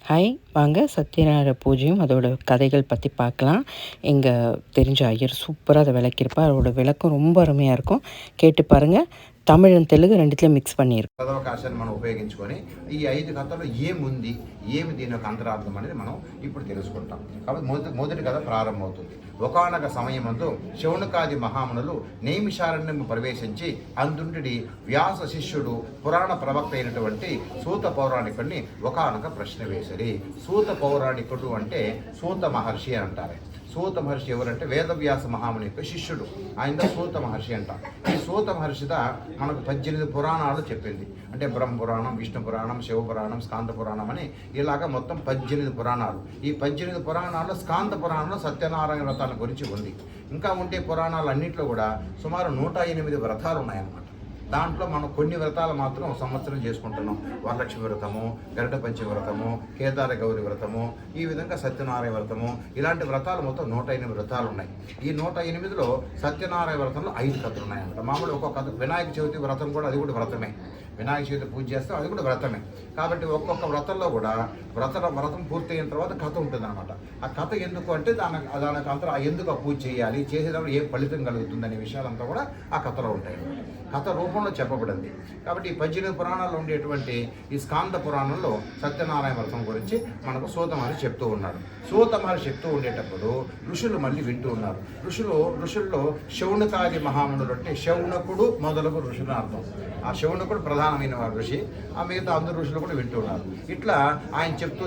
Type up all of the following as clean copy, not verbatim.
Hi, வாங்க சத்யநாராயண பூஜையும் அதோட கதைகள் பற்றி பார்க்கலாம். எங்கள் தெரிஞ்ச ஐயர் சூப்பராக அதை விளக்கியிருப்பார். அதோட விளக்கம் ரொம்ப அருமையாக இருக்கும். கேட்டு பாருங்கள். తమిళ తెలుగు రెండిట్లో మిక్స్ பண்ணியிருக்கும். అవకాశాన్ని మనం ఉపయోగించుకొని ఈ 5 కథలో ఏముంది, ఏమి దీని యొక్క అంతరార్థం అనేది మనం ఇప్పుడు తెలుసుకుంటాం. కాబట్టి మొదటి కథ ప్రారంభమవుతుంది. ఒకానొక సమయమందు శౌనకాది మహామునులు నైమిషారణ్యము ప్రవేశించి అందుండి వ్యాస శిష్యుడు పురాణ ప్రవక్త అయినటువంటి సూత పౌరాణికుడిని ఒకానొక ప్రశ్న వేసిరి. సూత పౌరాణికుడు అంటే సూత మహర్షి అంటారు. సూత మహర్షి ఎవరంటే వేదవ్యాస మహాముని యొక్క శిష్యుడు. ఆయన సూత మహర్షి అంట. ఈ సూత మహర్షిద మనకు 18 పురాణాలు చెప్పింది. అంటే బ్రహ్మ పురాణం, విష్ణు పురాణం, శివ పురాణం, స్కాంద పురాణం అని ఇలాగ మొత్తం 18 పురాణాలు. ఈ 18 పురాణాల్లో స్కాంద పురాణంలో సత్యనారాయణ వ్రతాల గురించి ఉంది. ఇంకా ఉండే పురాణాలు అన్నింటిలో కూడా సుమారు 108 వ్రతాలు ఉన్నాయన్నమాట. దాంట్లో మనం కొన్ని వ్రతాలు మాత్రం సంవత్సరం చేసుకుంటున్నాం. వరలక్ష్మి వ్రతము, గరుడ పంచమి వ్రతము, కేదార గౌరి వ్రతము, ఈ విధంగా సత్యనారాయణ వ్రతము, ఇలాంటి వ్రతాలు మొత్తం 108 వ్రతాలు ఉన్నాయి. ఈ 108లో సత్యనారాయణ వ్రతంలో 5 కథలు ఉన్నాయన్నమాట. మామూలు ఒక్కొక్క కథ. వినాయక చవితి వ్రతం కూడా అది కూడా వ్రతమే. వినాయక చవితి పూజ చేస్తాం, అది కూడా వ్రతమే. కాబట్టి ఒక్కొక్క వ్రతంలో కూడా వ్రతం పూర్తయిన తర్వాత కథ ఉంటుంది అనమాట. ఆ కథ ఎందుకు అంటే దానికి అంతా ఎందుకు ఆ పూజ చేయాలి, చేసేటప్పుడు ఏ ఫలితం కలుగుతుంది అనే విషయాలంతా కూడా ఆ కథలో ఉంటాయి. కథ రూపంలో చెప్పబడింది. కాబట్టి ఈ 18 పురాణాల్లో ఉండేటువంటి ఈ స్కాంద పురాణంలో సత్యనారాయణ వ్రతం గురించి మనకు సూత మహర్షి చెప్తూ ఉన్నాడు. సూత మహర్షి చెప్తూ ఉండేటప్పుడు ఋషులు మళ్ళీ వింటూ ఉన్నారు. ఋషుల్లో శౌనకాది మహామునులు అంటే శౌనకుడు మొదలగు ఋషులు అర్థం. ఆ శౌనకుడు ప్రధానమైన ఋషి. ఆ మిగతా అందరు ఋషులు కూడా వింటూ ఉన్నారు. ఇట్లా ఆయన చెప్తూ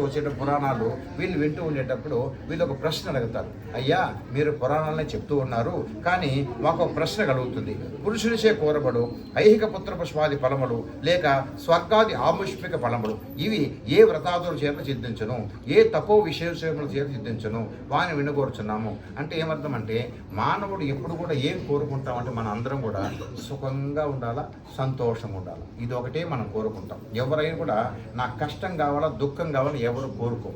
వచ్చేట పురాణాలు వీళ్ళు వింటూ ఉండేటప్పుడు వీళ్ళు ఒక ప్రశ్న అడుగుతారు. అయ్యా, మీరు పురాణాలనే చెప్తూ ఉన్నారు, కానీ మాకు ఒక ప్రశ్న కలుగుతుంది. పురుషునిచే కోరబడు ఐహిక పుత్ర పుష్పాది ఫలములు లేక స్వర్గాది ఆముష్మిక ఫలములు ఇవి ఏ వ్రతాదుల చేత సిద్ధించను, ఏ తపో విశేషముల చేత సిద్ధించను వాని వినగోరుచున్నాము. అంటే ఏమర్థం అంటే మానవుడు ఎప్పుడు కూడా ఏం కోరుకుంటామంటే మన అందరం కూడా సుఖంగా ఉండాలా, సంతోషంగా ఉండాలి. ఇది ఒకటే మనం కోరుకుంటాం. ఎవరైనా కూడా నాకు కష్టం కావాలా, దుఃఖం కావాలా ఎవరు కోరుకోం.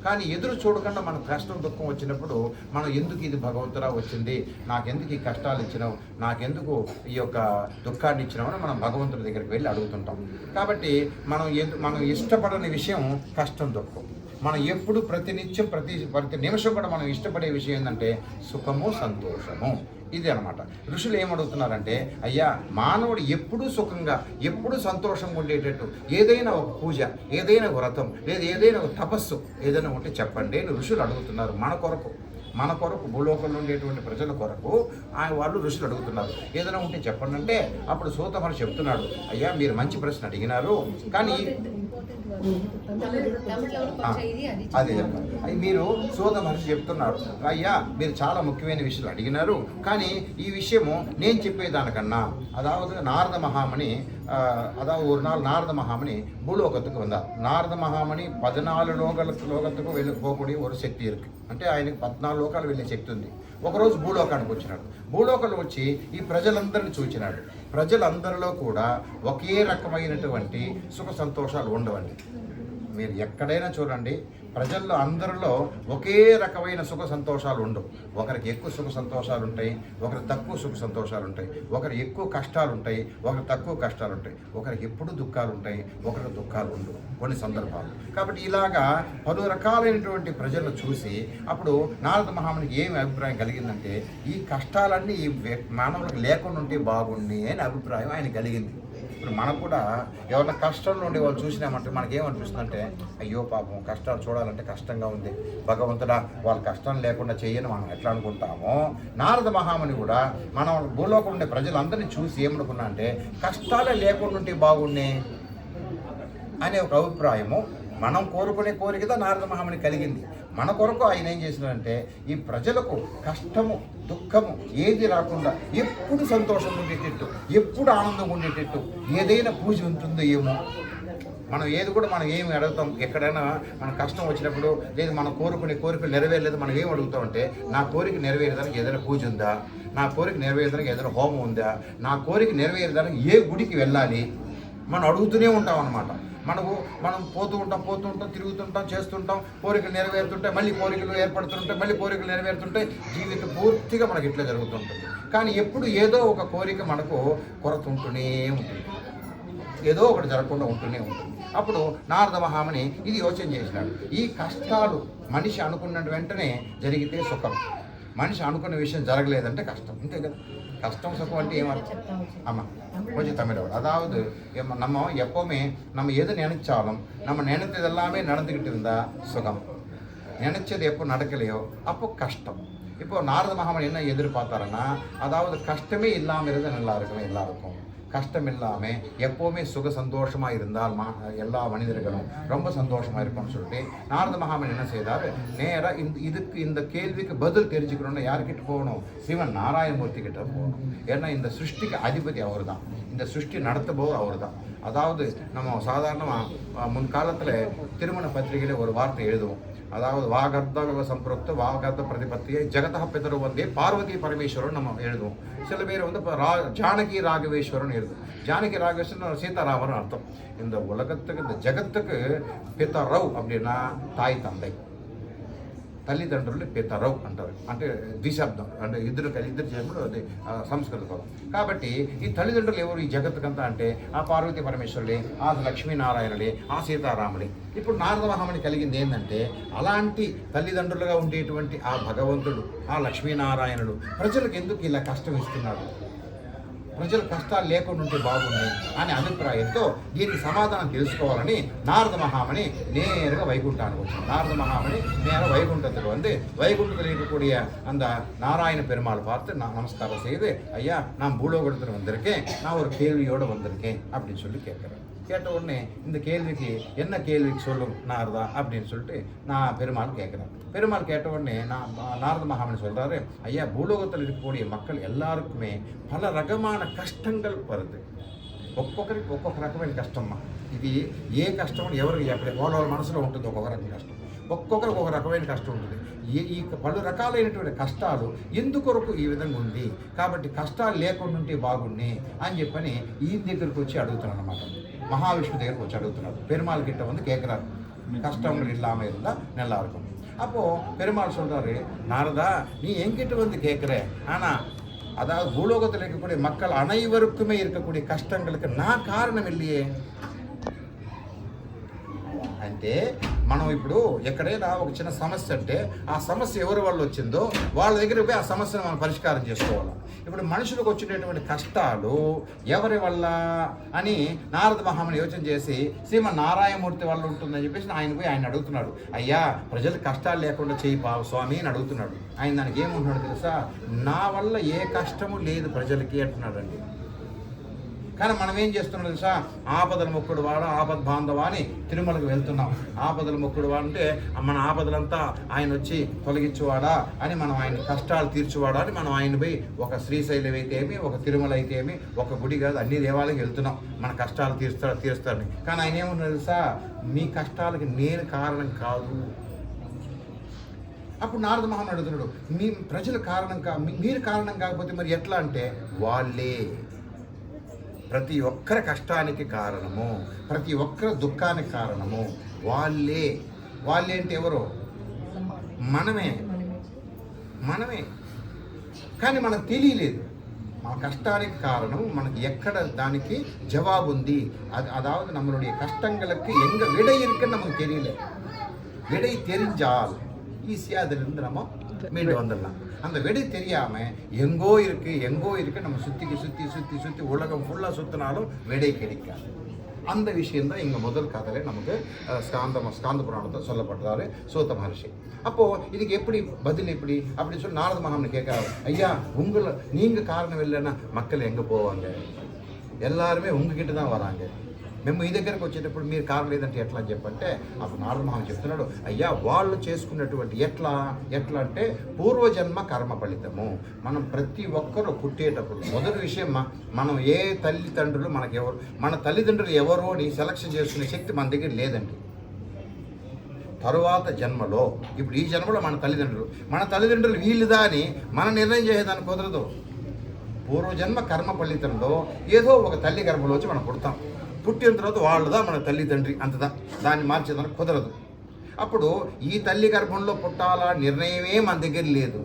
కానీ ఎదురు చూడకుండా మనకు కష్టం దుఃఖం వచ్చినప్పుడు మనం ఎందుకు ఇది భగవంతుడా వచ్చింది, నాకెందుకు ఈ కష్టాలు ఇచ్చినావు, నాకెందుకు ఈ యొక్క దుఃఖాన్ని ఇచ్చినామని మనం భగవంతుడి దగ్గరికి వెళ్ళి అడుగుతుంటాం. కాబట్టి మనం ఇష్టపడని విషయం కష్టం, దుఃఖం. మనం ఎప్పుడు ప్రతినిత్యం ప్రతి నిమిషం కూడా మనం ఇష్టపడే విషయం ఏంటంటే సుఖము, సంతోషము. ఇది అనమాట. ఋషులు ఏమడుగుతున్నారంటే, అయ్యా, మానవుడు ఎప్పుడూ సుఖంగా, ఎప్పుడూ సంతోషంగా ఉండేటట్టు ఏదైనా ఒక పూజ, ఏదైనా వ్రతం, లేదా ఏదైనా ఒక తపస్సు ఏదైనా ఉంటే చెప్పండి అని ఋషులు అడుగుతున్నారు. మన కొరకు భూలోకంలో ఉండేటువంటి ప్రజల కొరకు వాళ్ళు ఋషులు అడుగుతున్నారు. ఏదైనా ఉంటే చెప్పండి అంటే అప్పుడు సూత మహర్షి చెప్తున్నాడు, అయ్యా, మీరు మంచి ప్రశ్న అడిగినారు, కానీ అదే చెప్పండి. మీరు సూత మహర్షి చెప్తున్నారు, అయ్యా, మీరు చాలా ముఖ్యమైన విషయాలు అడిగినారు, కానీ ఈ విషయము నేను చెప్పేదానికన్నా నారద మహాముని ஒரு நாள் நாரத மகாமுனி பூலோகத்துக்கு வந்தார். நாரத மகாமுని 14 లోకத்துக்கு వెళ్ళిపోకూడిய ஒரு శక్తి ఇருக்கு. అంటే ఆయనకి 14 లోకాలు వెళ్ళే శక్తి ఉంది. ఒకరోజు భూలోకానికి వచ్చినాడు. భూలోకంలో వచ్చి ఈ ప్రజలందరినీ చూచినాడు. ప్రజలందరిలో కూడా ఒకే రకమైనటువంటి సుఖ సంతోషాలు ఉండవండి. మీరు ఎక్కడైనా చూడండి, ప్రజల్లో అందరిలో ఒకే రకమైన సుఖ సంతోషాలు ఉండవు. ఒకరికి ఎక్కువ సుఖ సంతోషాలు ఉంటాయి, ఒకరికి తక్కువ సుఖ సంతోషాలు ఉంటాయి. ఒకరికి ఎక్కువ కష్టాలు ఉంటాయి, ఒకరికి తక్కువ కష్టాలు ఉంటాయి. ఒకరికి ఎప్పుడు దుఃఖాలు ఉంటాయి, ఒకరికి దుఃఖాలు ఉండవు కొన్ని సందర్భాలు. కాబట్టి ఇలాగా పలు రకాలైనటువంటి ప్రజలను చూసి అప్పుడు నారద మహామునికి ఏమి అభిప్రాయం కలిగిందంటే, ఈ కష్టాలన్నీ ఈ మానవులకు లేకుండా ఉంటే బాగుండి అని అభిప్రాయం ఆయన కలిగింది. ఇప్పుడు మనకు కూడా ఎవరైనా కష్టంలో ఉండే వాళ్ళు చూసినామంటే మనకేమనిపిస్తుందంటే, అయ్యో పాపం కష్టాలు చూడాలంటే కష్టంగా ఉంది, భగవంతుడా వాళ్ళ కష్టం లేకుండా చేయని మనం ఎట్లా అనుకుంటామో, నారద మహాముని కూడా మనం భూలోకం ఉండే ప్రజలందరినీ చూసి ఏమనుకున్నా అంటే కష్టాలే లేకుండా ఉంటే బాగుండే అనే ఒక అభిప్రాయము మనం కోరుకునే కోరికదా నారద మహాముని కలిగింది. మన కొరకు ఆయన ఏం చేసినారంటే ఈ ప్రజలకు కష్టము, దుఃఖము ఏది రాకుండా ఎప్పుడు సంతోషంగా ఉండేటట్టు, ఎప్పుడు ఆనందంగా ఉండేటట్టు ఏదైనా పూజ ఉంటుందో ఏమో. మనం ఏమి అడుగుతాం, ఎక్కడైనా మన కష్టం వచ్చినప్పుడు, లేదు మనం కోరుకునే కోరికలు నెరవేరలేదు, మనం ఏం అడుగుతామంటే నా కోరిక నెరవేరేదానికి ఏదైనా పూజ ఉందా, నా కోరిక నెరవేరేదానికి ఏదైనా హోమం ఉందా, నా కోరిక నెరవేరేదానికి ఏ గుడికి వెళ్ళాలి, మనం అడుగుతూనే ఉంటాం అన్నమాట. మనం పోతూ ఉంటాం, తిరుగుతుంటాం, చేస్తుంటాం, కోరికలు నెరవేరుతుంటాయి, మళ్ళీ కోరికలు ఏర్పడుతుంటాయి, మళ్ళీ కోరికలు నెరవేరుతుంటాయి. జీవితం పూర్తిగా మనకి ఇట్లా జరుగుతుంటుంది. కానీ ఎప్పుడు ఏదో ఒక కోరిక మనకు కొరత ఉంటూనే ఉంటుంది, ఏదో ఒకటి జరగకుండా ఉంటూనే ఉంటుంది. అప్పుడు నారద మహాముని ఇది యోచన చేసినాడు. ఈ కష్టాలు మనిషి అనుకున్న వెంటనే జరిగితే సుఖం, మనిషి అనుకున్న విషయం జరగలేదంటే కష్టం, అంతే కదా. கஷ்டம் சுகம் வந்து ஏமாறும். ஆமாம், கொஞ்சம் தமிழோட. அதாவது நம்ம எப்போவுமே நம்ம எது நினைச்சாலும் நம்ம நினைத்தது எல்லாமே நடந்துக்கிட்டு இருந்தால் சுகம், நினைச்சது எப்போ நடக்கலையோ அப்போ கஷ்டம். இப்போ நாரத மகாமன் என்ன எதிர்பார்த்தாருன்னா, அதாவது கஷ்டமே இல்லாமல் இருந்தால் நல்லா இருக்குமே எல்லாருக்கும், கஷ்டம் இல்லாமல் எப்போவுமே சுக சந்தோஷமாக இருந்தால் எல்லா மனிதர்களும் ரொம்ப சந்தோஷமாக இருக்கும்னு சொல்லிட்டு நாரத மகாமன் என்ன செய்தார், நேராக இந்த கேள்விக்கு பதில் தெரிஞ்சுக்கணும்னு யார்கிட்ட போகணும், சிவன் நாராயணமூர்த்தி கிட்ட போகணும். ஏன்னா இந்த சிருஷ்டிக்கு அதிபதி அவர் தான், இந்த சிருஷ்டி நடத்துபவர் அவர் தான். அதாவது நம்ம சாதாரணமாக முன்காலத்தில் திருமண பத்திரிகையில் ஒரு வார்த்தை எழுதுவோம், அதாவது வாகர்த்த சம்பிரப்த வாகர்த்த பிரதிபத்தியை ஜெகதா பிதரு வந்தே பார்வதி பரமேஸ்வரன் நம்ம எழுதுவோம். சில பேர் வந்து இப்போ ஜானகி ராகவேஸ்வரன் எழுதும். ஜானகி ராகவேஸ்வரன் சீதாராமன் அர்த்தம். இந்த உலகத்துக்கு இந்த ஜெகத்துக்கு பிதரவ் அப்படின்னா தாய் தந்தை, తల్లిదండ్రులు పితరవ్ అంటారు, అంటే ద్విశబ్దం, అంటే ఇద్దరు చేసినప్పుడు అది సంస్కృత పదం. కాబట్టి ఈ తల్లిదండ్రులు ఎవరు ఈ జగత్తుకంతా అంటే ఆ పార్వతీ పరమేశ్వరుడే, ఆ లక్ష్మీనారాయణుడే, ఆ సీతారాముడే. ఇప్పుడు నారద మహాముని కలిగింది ఏంటంటే, అలాంటి తల్లిదండ్రులుగా ఉండేటువంటి ఆ భగవంతుడు, ఆ లక్ష్మీనారాయణుడు ప్రజలకు ఎందుకు ఇలా కష్టం ఇస్తున్నాడు, ప్రజలు కష్టాలు లేకుండా ఉంటే బాగుంది అనే అభిప్రాయంతో దీనికి సమాధానం తెలుసుకోవాలని నారద మహాముని நேராக வைகுண்டானுக்கு வச்சான். நாரத மகாமுனி நேராக வைகுண்டத்துக்கு வந்து வைகுண்டத்தில் இருக்கக்கூடிய அந்த நாராயண பெருமாள் பார்த்து நான் நமஸ்காரம் செய்து, ஐயா நான் பூலோகத்தில் வந்திருக்கேன், நான் ஒரு கேள்வியோடு வந்திருக்கேன் அப்படின்னு சொல்லி கேட்குறேன். கேட்ட உடனே இந்த கேள்விக்கு என்ன கேள்விக்கு சொல்லும் நாரதா அப்படின்னு சொல்லிட்டு நான் பெருமாள் கேட்குறேன். பெருமாள் கேட்ட உடனே நாரத மகாமுனி சொல்கிறாரு, ஐயா பூலோகத்தில் இருக்கக்கூடிய மக்கள் எல்லாருக்குமே பல రకமான కష్టங்கள் வருது, ఒక్కొక్కరికి ఒక్కొక్క రకమైన కష్టమ్మా. ఇది ఏ కష్టం ఎవరికి ఎప్పుడు వాళ్ళ మనసులో ఉంటుంది, ఒక్కొక్క రకమైన కష్టం, ఒక్కొక్కరికి ఒక రకమైన కష్టం ఉంటుంది. ఈ పలు రకాలైనటువంటి కష్టాలు ఎందుకొరకు ఈ విధంగా ఉంది, కాబట్టి కష్టాలు లేకుండా ఉంటే బాగుండి అని చెప్పని ఈయన దగ్గరికి వచ్చి అడుగుతున్నాడు అన్నమాట. மகாவிஷ்ணு దగ్గరికి వచ్చి అడుగుతున్నాడు. பெருமாள் கிட்ட வந்து கேட்குறாரு, கஷ்டங்கள் இல்லாமல் இருந்தால் நல்லா இருக்கும். அப்போது பெருமாள் சொல்கிறாரு, நாரதா நீ என்கிட்ட வந்து கேட்குற, ஆனால் அதாவது பூலோகத்தில் இருக்கக்கூடிய மக்கள் அனைவருக்குமே இருக்கக்கூடிய கஷ்டங்களுக்கு நான் காரணம் இல்லையே. అంటే మనం ఇప్పుడు ఎక్కడైనా ఒక చిన్న సమస్య అంటే ఆ సమస్య ఎవరి వల్ల వచ్చిందో వాళ్ళ దగ్గరికి పోయి ఆ సమస్యను మనం పరిష్కారం చేసుకోవాలి. ఇప్పుడు మనుషులకు వచ్చినటువంటి కష్టాలు ఎవరి వల్ల అని నారద మహాముని యోచన చేసి శ్రీమన్నారాయణమూర్తి వల్ల ఉంటుందని చెప్పేసి ఆయన పోయి ఆయన అడుగుతున్నాడు, అయ్యా ప్రజలకు కష్టాలు లేకుండా చేయి పావు స్వామి అని అడుగుతున్నాడు. ఆయన దానికి ఏముంటున్నాడు తెలుసా, నా వల్ల ఏ కష్టము లేదు ప్రజలకి అంటున్నాడండి. కానీ మనం ఏం చేస్తున్నాం తెలుసా, ఆపదల మొక్కుడు వాడు ఆపద్ బాంధవా అని తిరుమలకు వెళ్తున్నాం. ఆపదల మొక్కుడు వాడు అంటే మన ఆపదలంతా ఆయన వచ్చి తొలగించువాడా అని, మనం ఆయన కష్టాలు తీర్చువాడా అని మనం ఆయన పోయి ఒక శ్రీశైలం అయితే ఏమి, ఒక తిరుమల అయితే ఏమి, ఒక గుడి కాదు అన్ని దేవాలయాలకు వెళ్తున్నాం మన కష్టాలు తీరుస్తాడని. కానీ ఆయన ఏమన్నారు తెలుసా, మీ కష్టాలకి నేను కారణం కాదు. అప్పుడు నారద మహాముని అడుగుతున్నాడు, మీ ప్రజల కారణం మీరు కారణం కాకపోతే మరి ఎట్లా అంటే, వాళ్ళే ప్రతి ఒక్కరి కష్టానికి కారణము, ప్రతి ఒక్కరి దుఃఖానికి కారణము వాళ్ళే. వాళ్ళే అంటే ఎవరు, మనమే. కానీ మనకు తెలియలేదు మన కష్టానికి కారణం, మనకి ఎక్కడ దానికి జవాబు ఉంది. அதாவது நம்மளுடைய கஷ்டங்களுக்கு எங்கே விடை இருக்குன்னு நமக்கு தெரியல. விடை தெரிஞ்சால் ஈஸியாக அதிலிருந்து நம்ம மீண்டு வந்துடலாம். அந்த விடை தெரியாமல் எங்கோ இருக்குது நம்ம சுற்றி உலகம் ஃபுல்லாக சுற்றினாலும் விடை கிடைக்காது. அந்த விஷயந்தான் இங்கே முதல் கதையில் நமக்கு ஸ்காந்த புராணத்தை சொல்லப்படுறாரு சூத மகர்ஷி. அப்போது இதுக்கு எப்படி பதில் எப்படி அப்படின்னு சொல்லி நாரத மகாமுனி கேட்குறாரு, ஐயா நீங்கள் காரணம் இல்லைன்னா மக்கள் எங்கே போவாங்க, எல்லாருமே உங்ககிட்ட தான் வராங்க, మేము మీ దగ్గరకు వచ్చేటప్పుడు మీరు కారణం లేదంటే ఎట్లా అని చెప్పంటే, అప్పుడు నారద మహాముని చెప్తున్నాడు, అయ్యా వాళ్ళు చేసుకున్నటువంటి ఎట్లా అంటే పూర్వజన్మ కర్మ ఫలితము. మనం ప్రతి ఒక్కరూ పుట్టేటప్పుడు మొదటి విషయం, మనం ఏ తల్లిదండ్రులు మనకెవరు, మన తల్లిదండ్రులు ఎవరో అని సెలక్షన్ చేసుకునే శక్తి మన దగ్గర లేదండి. తరువాత జన్మలో, ఇప్పుడు ఈ జన్మలో మన తల్లిదండ్రులు వీళ్ళుదా అని మనం నిర్ణయం చేసేదానికి కుదరదు. పూర్వజన్మ కర్మ ఫలితంలో ఏదో ఒక తల్లి గర్భంలో వచ్చి మనం పుడతాం. పుట్టిన తర్వాత వాళ్ళదా మన తల్లిదండ్రి అంతదా, దాన్ని మార్చేదానికి కుదరదు. అప్పుడు ఈ తల్లి గర్భంలో పుట్టాలా నిర్ణయమే మన దగ్గర లేదు.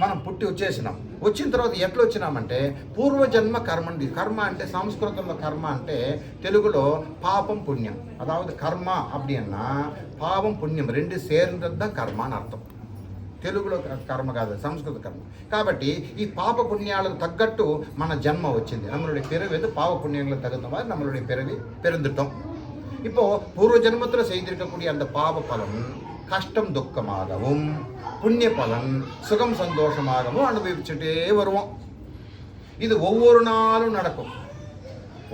మనం పుట్టి వచ్చేసినాం. వచ్చిన తర్వాత ఎట్లా వచ్చినామంటే పూర్వజన్మ కర్మండి. కర్మ అంటే సంస్కృతంలో కర్మ అంటే తెలుగులో పాపం పుణ్యం. అதாவது కర్మ அப்படின்னா పాపం పుణ్యం రెండు சேர்ந்தது కర్మ అని అర్థం. తెలుగులో కర్మ కాదు, సంస్కృత కర్మ. కాబట్టి ఈ పాప పుణ్యాలకు తగ్గట్టు మన జన్మ వచ్చింది. நம்மளுடைய பிறவி பாவ புண்ணியங்களுக்கு தகுந்த மாதிரி நம்மளுடைய பிறவி பிறந்துட்டோம். இப்போ பூர்வ ஜென்மத்தில் செய்திருக்கக்கூடிய அந்த பாவ பலன் கஷ்டம் துக்கமாகவும் புண்ணிய பலன் சுகம் சந்தோஷமாகவும் அனுபவிச்சுட்டே வருவோம். இது ஒவ்வொரு நாளும் நடக்கும்.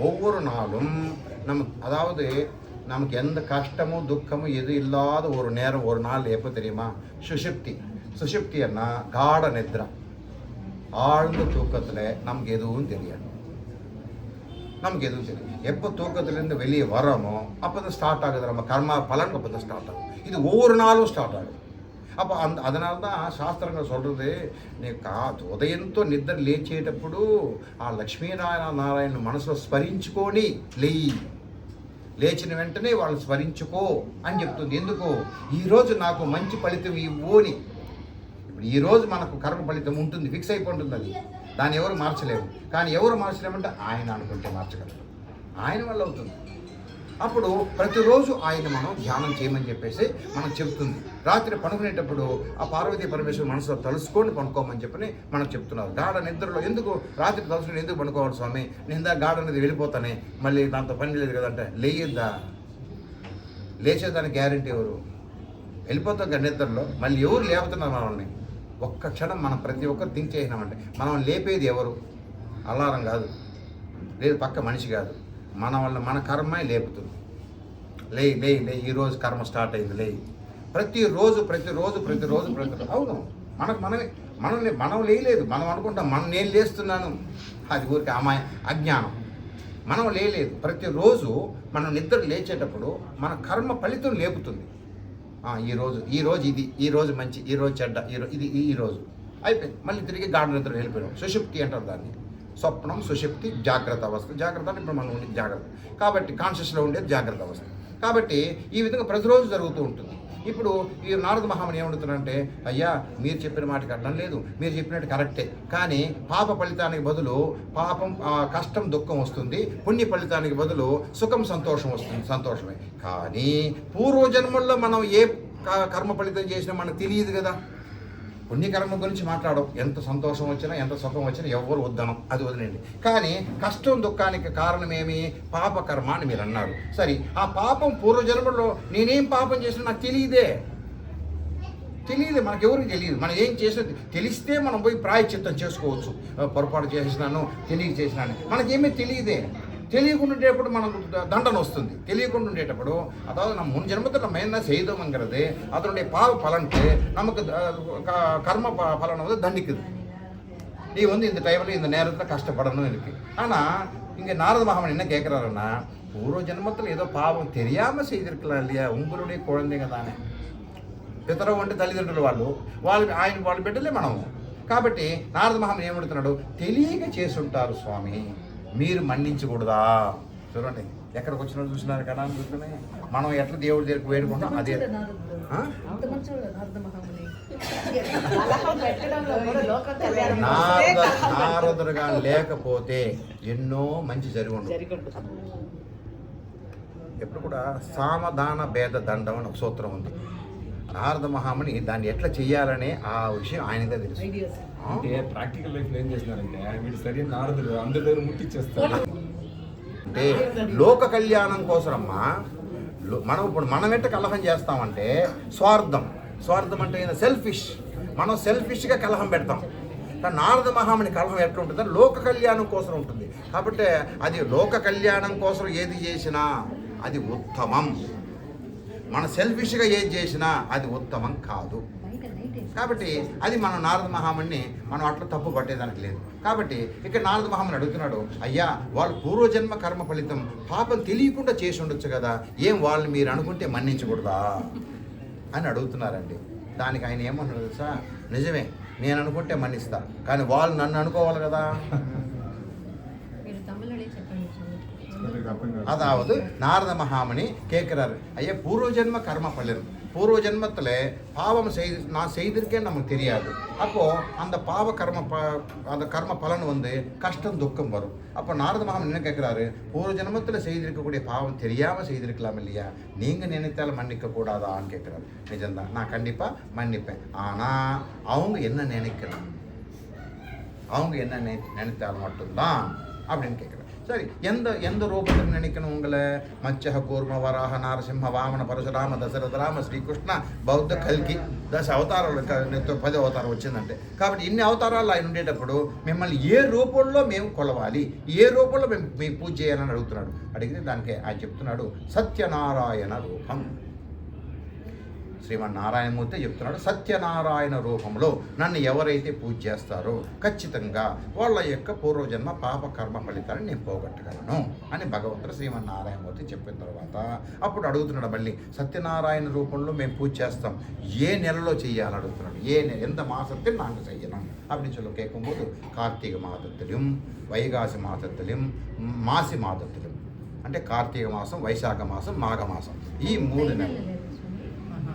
ஒவ்வொரு நாளும் அதாவது நமக்கு எந்த கஷ்டமும் துக்கமும் எது இல்லாத ஒரு நேரம், ஒரு நாள் எப்போ தெரியுமா? சுஷுப்தி. சுஷுப்தின்னா காட நித்ரா, ஆழ்ந்த தூக்கத்தில் நமக்கு எதுவும் தெரியாது. நமக்கு எதுவும் தெரியும். எப்போ தூக்கத்திலேருந்து வெளியே வரோமோ அப்போ தான் ஸ்டார்ட் ஆகுது நம்ம கர்மா பலன். அப்போ தான் ஸ்டார்ட் ஆகும். இது ஒவ்வொரு நாளும் ஸ்டார்ட் ஆகும். அப்போ அதனால தான் శాస్త్రంగా சொல்கிறது, నీకు ఉదయంతో నిద్ర లేచేటప్పుడు ఆ లక్ష్మీనారాయణ మనసులో స్మరించుకొని లేచిన వెంటనే వాళ్ళు స్మరించుకో అని చెప్తుంది. ఎందుకు? ఈరోజు నాకు మంచి ఫలితం ఇవ్వు అని. ఇప్పుడు ఈరోజు మనకు కర్మ ఫలితం ఉంటుంది, ఫిక్స్ అయిపోతుంది. అది దాన్ని ఎవరు మార్చలేరు. కానీ ఎవరు మార్చలేమంటే ఆయన అనుకుంటే మార్చగలరు. ఆయన వల్ల అవుతుంది. అప్పుడు ప్రతిరోజు ఆయన మనం ధ్యానం చేయమని చెప్పేసి మనకు చెప్తుంది. రాత్రి పడుకునేటప్పుడు ఆ పార్వతీ పరమేశ్వరు మనసులో తలుసుకొని పడుకోమని చెప్పని మనకు చెప్తున్నారు. గాఢ నిద్రలో ఎందుకు రాత్రి తలుసుకొని ఎందుకు పడుకోవాలి స్వామి? నేను గాఢ అనేది వెళ్ళిపోతానే, మళ్ళీ దాంతో పని లేదు కదంటే, లేయద్దా? లేచేదానికి గ్యారంటీ ఎవరు? వెళ్ళిపోతాం కదా నిద్రలో, మళ్ళీ ఎవరు లేపుతున్నారు మనల్ని? ఒక్క క్షణం మనం ప్రతి ఒక్కరు థింక్ చేసినామంటే మనం లేపేది ఎవరు? అలారం కాదు, లేదు పక్క మనిషి కాదు, మన వల్ల మన కర్మే లేపుతుంది. లే లే లే ఈరోజు కర్మ స్టార్ట్ అయింది, లే. ప్రతిరోజు అవును, మనం లేయలేదు. మనం అనుకుంటాం నేను లేస్తున్నాను, అది ఊరికి అజ్ఞానం. మనం లేయలేదు. ప్రతిరోజు మనం నిద్ర లేచేటప్పుడు మన కర్మ ఫలితం లేపుతుంది. ఈరోజు ఇది, ఈరోజు మంచి, ఈరోజు చెడ్డ, ఈరోజు అయిపోయింది. మళ్ళీ తిరిగి గాఢ నిద్ర వెళ్ళిపోయాం. సుషుప్తి అంటారు దాన్ని. స్వప్నం, సుషుప్తి, జాగ్రత్త అవస్థ. జాగ్రత్త అంటే ఇప్పుడు మనం ఉండేది జాగ్రత్త కాబట్టి, కాన్షియస్లో ఉండేది జాగ్రత్త అవస్థ. కాబట్టి ఈ విధంగా ప్రతిరోజు జరుగుతూ ఉంటుంది. ఇప్పుడు ఈ నారద మహాముని ఏమడుగుతున్నారంటే, అయ్యా మీరు చెప్పిన మాటకి అర్థం లేదు, మీరు చెప్పినట్టు కరెక్టే, కానీ పాప ఫలితానికి బదులు కష్టం దుఃఖం వస్తుంది, పుణ్య ఫలితానికి బదులు సుఖం సంతోషం వస్తుంది. సంతోషమే. కానీ పూర్వజన్మల్లో మనం ఏ కర్మ ఫలితం చేసినా మనకు తెలియదు కదా. పుణ్యకర్మ గురించి మాట్లాడడం, ఎంత సంతోషం వచ్చినా ఎంత సుఖం వచ్చినా ఎవరు వద్దనం, అది వదిలేండి. కానీ కష్టం దుఃఖానికి కారణమేమి? పాపకర్మ అని మీరు అన్నారు. సరే, ఆ పాపం పూర్వజన్మలో నేనేం పాపం చేసినా నాకు తెలియదే, మనకెవరికి తెలియదు. మనం ఏం చేసినా తెలిస్తే మనం పోయి ప్రాయశ్చిత్తం చేసుకోవచ్చు. పొరపాటు చేసినాను, తెలియక చేసినాను, మనకేమీ తెలియదే. తెలియకుండా ఉండేటప్పుడు మనకు దండన వస్తుంది. తెలియకుండా ఉండేటప్పుడు அதாவது நம்ம முன் ஜென்மத்தில் நம்ம என்ன செய்தோம்ங்கிறது அதனுடைய பாவ பலனுக்கு நமக்கு கர்ம பலனை வந்து தண்டிக்குது. நீ வந்து இந்த டைமில் இந்த நேரத்தில் கஷ்டப்படணும் இருக்கு. ஆனால் இங்கே நாரத மகாமன் என்ன கேட்குறாருன்னா, பூர்வ ஜென்மத்தில் ஏதோ பாவம் தெரியாமல் செய்திருக்கலாம் இல்லையா? உங்களுடைய குழந்தைங்க தானே, పితరం అంటే తల్లిదండ్రులు వాళ్ళ బిడ్డలే మనము. కాబట్టి నారద మహామని ఏమడుతున్నాడు, తెలియక చేసుంటారు స్వామి, మీరు మన్నించకూడదా? చూడండి ఎక్కడికి వచ్చినా చూసినారు కదా అని చూస్తున్నాయి. మనం ఎట్లా దేవుడి దగ్గరికి వేడుకుంటాం అదే. నారదుడుగా లేకపోతే ఎన్నో మంచి జరిగి ఉండదు. ఎప్పుడు కూడా సామధాన భేద దండం అని ఒక సూత్రం ఉంది. నారద మహాముని దాన్ని ఎట్లా చెయ్యాలనే ఆ విషయం ఆయనదే తెలుసు. అంటే ప్రాక్టికల్ లైఫ్ ఏం చేస్తున్నారంటే వీడు సరైన నారదుడు అందరి దగ్గర ముట్టిచ్చేస్తారు. అంటే లోక కళ్యాణం కోసమమ్మా మనం ఎట్ట కలహం చేస్తామంటే స్వార్థం అంటే సెల్ఫిష్. మనం సెల్ఫిష్గా కలహం పెడతాం. కానీ నారద మహాముని కలహం ఎట్లా ఉంటుందో లోక కళ్యాణం కోసం ఉంటుంది. కాబట్టి అది లోక కళ్యాణం కోసం ఏది చేసినా అది ఉత్తమం. మన సెల్ఫిష్గా ఏది చేసినా అది ఉత్తమం కాదు. కాబట్టి అది మన నారద మహాముని మనం అట్లా తప్పు పట్టేదానికి లేదు. కాబట్టి ఇక్కడ నారద మహాముని అడుగుతున్నాడు, అయ్యా వాళ్ళు పూర్వజన్మ కర్మ ఫలితం పాపం తెలియకుండా చేసి ఉండొచ్చు కదా, ఏం వాళ్ళు మీరు అనుకుంటే మన్నించకూడదా అని అడుగుతున్నారండి. దానికి ఆయన ఏమన్నాడు తెలుసా, నిజమే నేను అనుకుంటే మన్నిస్తా, కానీ వాళ్ళు నన్ను అనుకోవాలి కదా. அதாவது நாரத மகாமுனி கேட்குறாரு, ஐயா பூர்வ ஜென்ம கர்ம பலன், பூர்வ ஜென்மத்தில் பாவம் நான் செய்திருக்கேன்னு நமக்கு தெரியாது. அப்போது அந்த பாவ அந்த கர்ம பலன் வந்து கஷ்டம் துக்கம் வரும். அப்போ நாரத மகாமுனி என்ன கேட்குறாரு, பூர்வ ஜென்மத்தில் செய்திருக்கக்கூடிய பாவம் தெரியாமல் செய்திருக்கலாம் இல்லையா, நீங்கள் நினைத்தாலும் மன்னிக்க கூடாதான்னு கேட்குறாரு. நிஜம்தான், நான் கண்டிப்பாக மன்னிப்பேன். ஆனால் அவங்க என்ன நினைக்கணும், அவங்க என்ன நினைத்தால் மட்டும்தான் அப்படின்னு கேட்குறாரு. சரி, எந்த ரூபத்தில் நினைக்கணும் உங்களை? மச்சக கூர்ம வராக நாரசிம்ம வாமன పరశురామ దశరథ రామ శ్రీకృష్ణ బౌద్ధ కల్కి 10 అవతారాలు 10 అవతారం వచ్చిందంటే. కాబట్టి ఇన్ని అవతారాలు ఆయన ఉండేటప్పుడు మిమ్మల్ని ఏ రూపంలో మేము కొలవాలి, ఏ రూపంలో మేము మీకు పూజ చేయాలని అడుగుతున్నాడు. అడిగితే దానికి ఆయన చెప్తున్నాడు సత్యనారాయణ రూపం. శ్రీమన్నారాయణమూర్తి చెప్తున్నాడు, సత్యనారాయణ రూపంలో నన్ను ఎవరైతే పూజ చేస్తారో ఖచ్చితంగా వాళ్ళ యొక్క పూర్వజన్మ పాప కర్మ ఫలితాన్ని నేను పోగొట్టగలను అని భగవంతుడు శ్రీమన్నారాయణమూర్తి చెప్పిన తర్వాత అప్పుడు అడుగుతున్నాడు మళ్ళీ, సత్యనారాయణ రూపంలో మేము పూజ చేస్తాం, ఏ నెలలో చెయ్యాలని అడుగుతున్నాడు. எந்த மாதத்தில் நாங்கள் செய்யணும் அப்படின்னு சொல்லி கேட்கும்போது కార్తీక మాసத்திலும் వైகாசி మాసத்திலும் మాసి మాసத்திலும், అంటే కార్తీక మాసం, వైశాఖ మాసం, మాఘ మాసం, ఈ 3 నెలలు.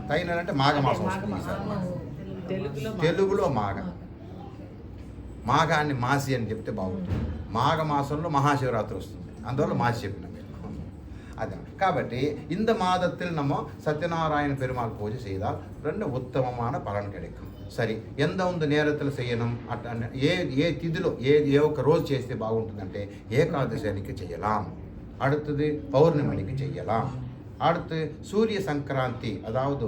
తైనలు అంటే మాఘమాసం వస్తుంది ఈసారి. తెలుగులో మాఘాన్ని మాసి అని చెప్తే బాగుంటుంది. మాఘమాసంలో మహాశివరాత్రి వస్తుంది, అందువల్ల మాసి చెప్పిన అదే. కాబట్టి இந்த மாதத்தில் நம்ம சத்யநாராயண பெருமாள் பூஜை செய்தால் 2 உத்தமமான பலன் கிடைக்கும். சரி, எந்த நேரத்தில் செய்யணும், ఏ తిథిలో ఏ ఒక్క రోజు చేస్తే బాగుంటుందంటే ఏకాదశి అనికి చేయலாம், அடுத்தது பௌர்ணமிக்கு செய்யலாம், அடுத்து சூரிய சங்கராந்தி, அதாவது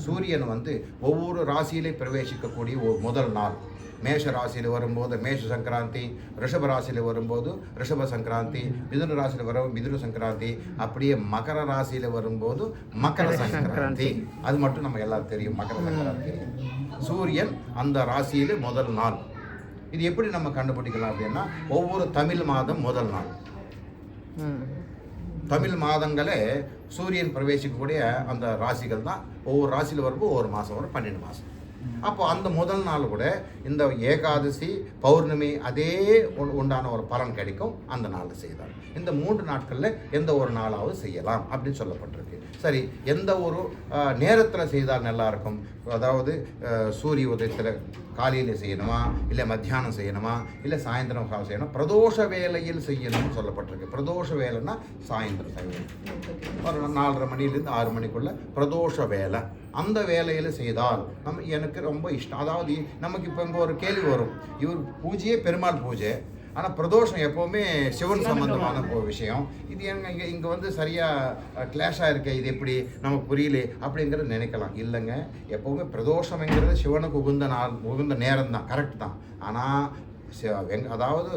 சூரியன் வந்து ஒவ்வொரு ராசியிலே பிரவேசிக்கக்கூடிய முதல் நாள். மேஷ ராசியில் வரும்போது மேஷ சங்கராந்தி, ரிஷப ராசியில் வரும்போது ரிஷப சங்கராந்தி, மிதுன ராசியில் வரும் மிதுன சங்கராந்தி, அப்படியே மகர ராசியில் வரும்போது மகர சங்கராந்தி. அது மட்டும் நம்ம எல்லாரும் தெரியும், மகர சங்கராந்தி. சூரியன் அந்த ராசியில் முதல் நாள். இது எப்படி நம்ம கண்டுபிடிக்கலாம் அப்படின்னா, ஒவ்வொரு தமிழ் மாதம் முதல் நாள். தமிழ் மாதங்களே சூரியன் பிரவேசிக்கக்கூடிய அந்த ராசிகள் தான். ஒவ்வொரு ராசியில் வரும்போது ஒவ்வொரு மாதம் வரும், 12 மாதம். அப்போ அந்த முதல் நாள் கூட இந்த ஏகாதசி பௌர்ணமி அதே உண்டான ஒரு பலன் கிடைக்கும் அந்த நாளில் செய்தால். இந்த 3 நாட்களில் எந்த ஒரு நாளாவது செய்யலாம் அப்படின்னு சொல்லப்பட்டிருக்கு. சரி, எந்த ஒரு நேரத்தில் செய்தால் நல்லா இருக்கும், அதாவது சூரிய உதயத்தில் காலையில் செய்யணுமா, இல்லை மத்தியானம் செய்யணுமா, இல்லை சாயந்தரம் செய்யணும், பிரதோஷ வேளையில் செய்யணும்னு சொல்லப்பட்டிருக்கு. பிரதோஷ வேலைன்னா சாயந்தரம் செய்யணும், ஒரு 4:30 மணிலேருந்து 6 மணிக்குள்ளே பிரதோஷ வேலை. அந்த வேலையில் செய்தால் எனக்கு ரொம்ப இஷ்டம். அதாவது நமக்கு இப்போ இங்கே ஒரு கேள்வி வரும், இவர் பூஜையே பெருமாள் பூஜை, ஆனால் பிரதோஷம் எப்போவுமே சிவன் சம்பந்தமான விஷயம், இது இங்கே வந்து சரியாக கிளாஷாக இருக்க, இது எப்படி நமக்கு புரியல அப்படிங்கிறது நினைக்கலாம். இல்லைங்க, எப்போவுமே பிரதோஷம்ங்கிறது சிவனுக்கு உகுந்த நேரம் தான், கரெக்ட் தான். ஆனால் அதாவது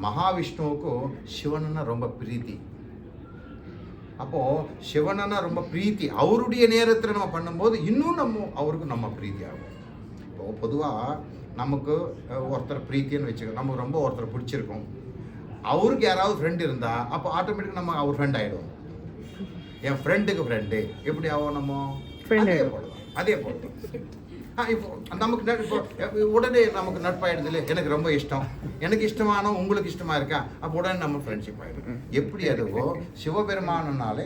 மகாவிஷ்ணுவுக்கும் சிவனுன்னா ரொம்ப பிரீத்தி. அப்போது சிவனன்னா ரொம்ப பிரீத்தி, அவருடைய நேரத்தில் நம்ம பண்ணும்போது இன்னும் அவருக்கு நம்ம பிரீத்தி ஆகும். இப்போது பொதுவாக நமக்கு ஒருத்தர் பிரீத்தின்னு வச்சுக்கோங்க, நமக்கு ரொம்ப ஒருத்தர் பிடிச்சிருக்கும், அவருக்கு யாராவது ஃப்ரெண்டு இருந்தால் அப்போ ஆட்டோமேட்டிக்காக நம்ம அவர் ஃப்ரெண்ட் ஆகிடுவோம். என் ஃப்ரெண்டுக்கு ஃப்ரெண்டு எப்படி ஆகும், நம்ம அதே போல இப்போ நமக்கு இப்போ உடனே நமக்கு நட்பாயிடுது இல்லை, எனக்கு ரொம்ப இஷ்டம், எனக்கு இஷ்டமான உங்களுக்கு இஷ்டமாக இருக்கா, அப்போ உடனே நம்ம ஃப்ரெண்ட்ஷிப் ஆகிடும். எப்படி அதுவோ சிவபெருமானனாலே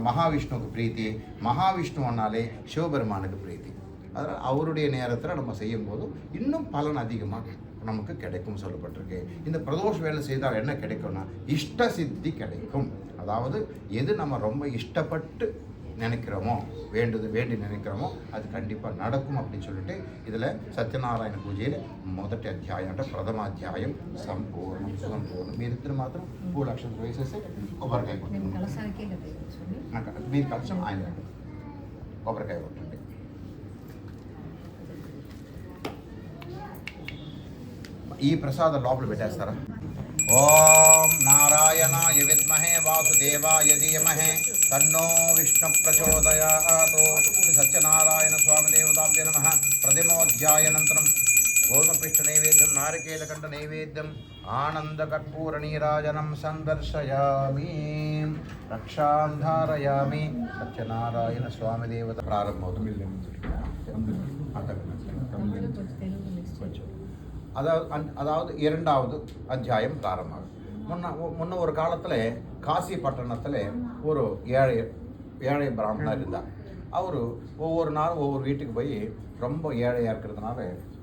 மகாவிஷ்ணுவுக்கு பிரீத்தி, மகாவிஷ்ணுவனாலே சிவபெருமானுக்கு பிரீத்தி. அதனால் அவருடைய நேரத்தில் நம்ம செய்யும்போது இன்னும் பலன் அதிகமாக நமக்கு கிடைக்கும் சொல்லப்பட்டிருக்கு. இந்த பிரதோஷ வேலை செய்தால் என்ன கிடைக்கும்னா இஷ்ட சித்தி கிடைக்கும். அதாவது எது நம்ம ரொம்ப இஷ்டப்பட்டு நினைக்கிறோமோ, வேண்டி நினைக்கிறோமோ அது கண்டிப்பாக நடக்கும் அப்படின்னு சொல்லிட்டு இதில் సత్యనారాయణ పూజలో మొదటి అధ్యాయం అంటే ప్రథమాధ్యాయం సంపూర్ణం సుసంపూర్ణం. మీరిద్దరు మాత్రం పూల అక్షంతలు వేసేసి కొబ్బరికాయ కొట్టండి. మీరు కలశం ఆయన కొబ్బరికాయ కొట్టండి. ఈ ప్రసాదం లోపల పెట్టేస్తారా? ఓం నారాయణాయ విద్మహే వాసుదేవాయ ధీమహే తన్నో విష్ణు ప్రచోదయాత్. సత్యనారాయణ స్వామి దేవతాభ్యో నమః. ప్రథమోధ్యాయానంతరం గోధుమపిష్ట నైవేద్యం, నారికేళకంఠ నైవేద్యం, ఆనందకర్పూర నీరాజనం సందర్శయామి, రక్షాం ధారయామి. సత్యనారాయణ స్వామి దేవత ప్రారంభమవుతుంది. அதாவது 2வது அத்தியாயம் பிராரம்பம். முன்ன ஒரு காலத்தில் காசி பட்டணத்தில் ஒரு ஏழை பிராமணர் இருந்தார். அவர் ஒவ்வொரு நாளும் ஒவ்வொரு வீட்டுக்கு போய் ரொம்ப ஏழையாக இருக்கிறதுனால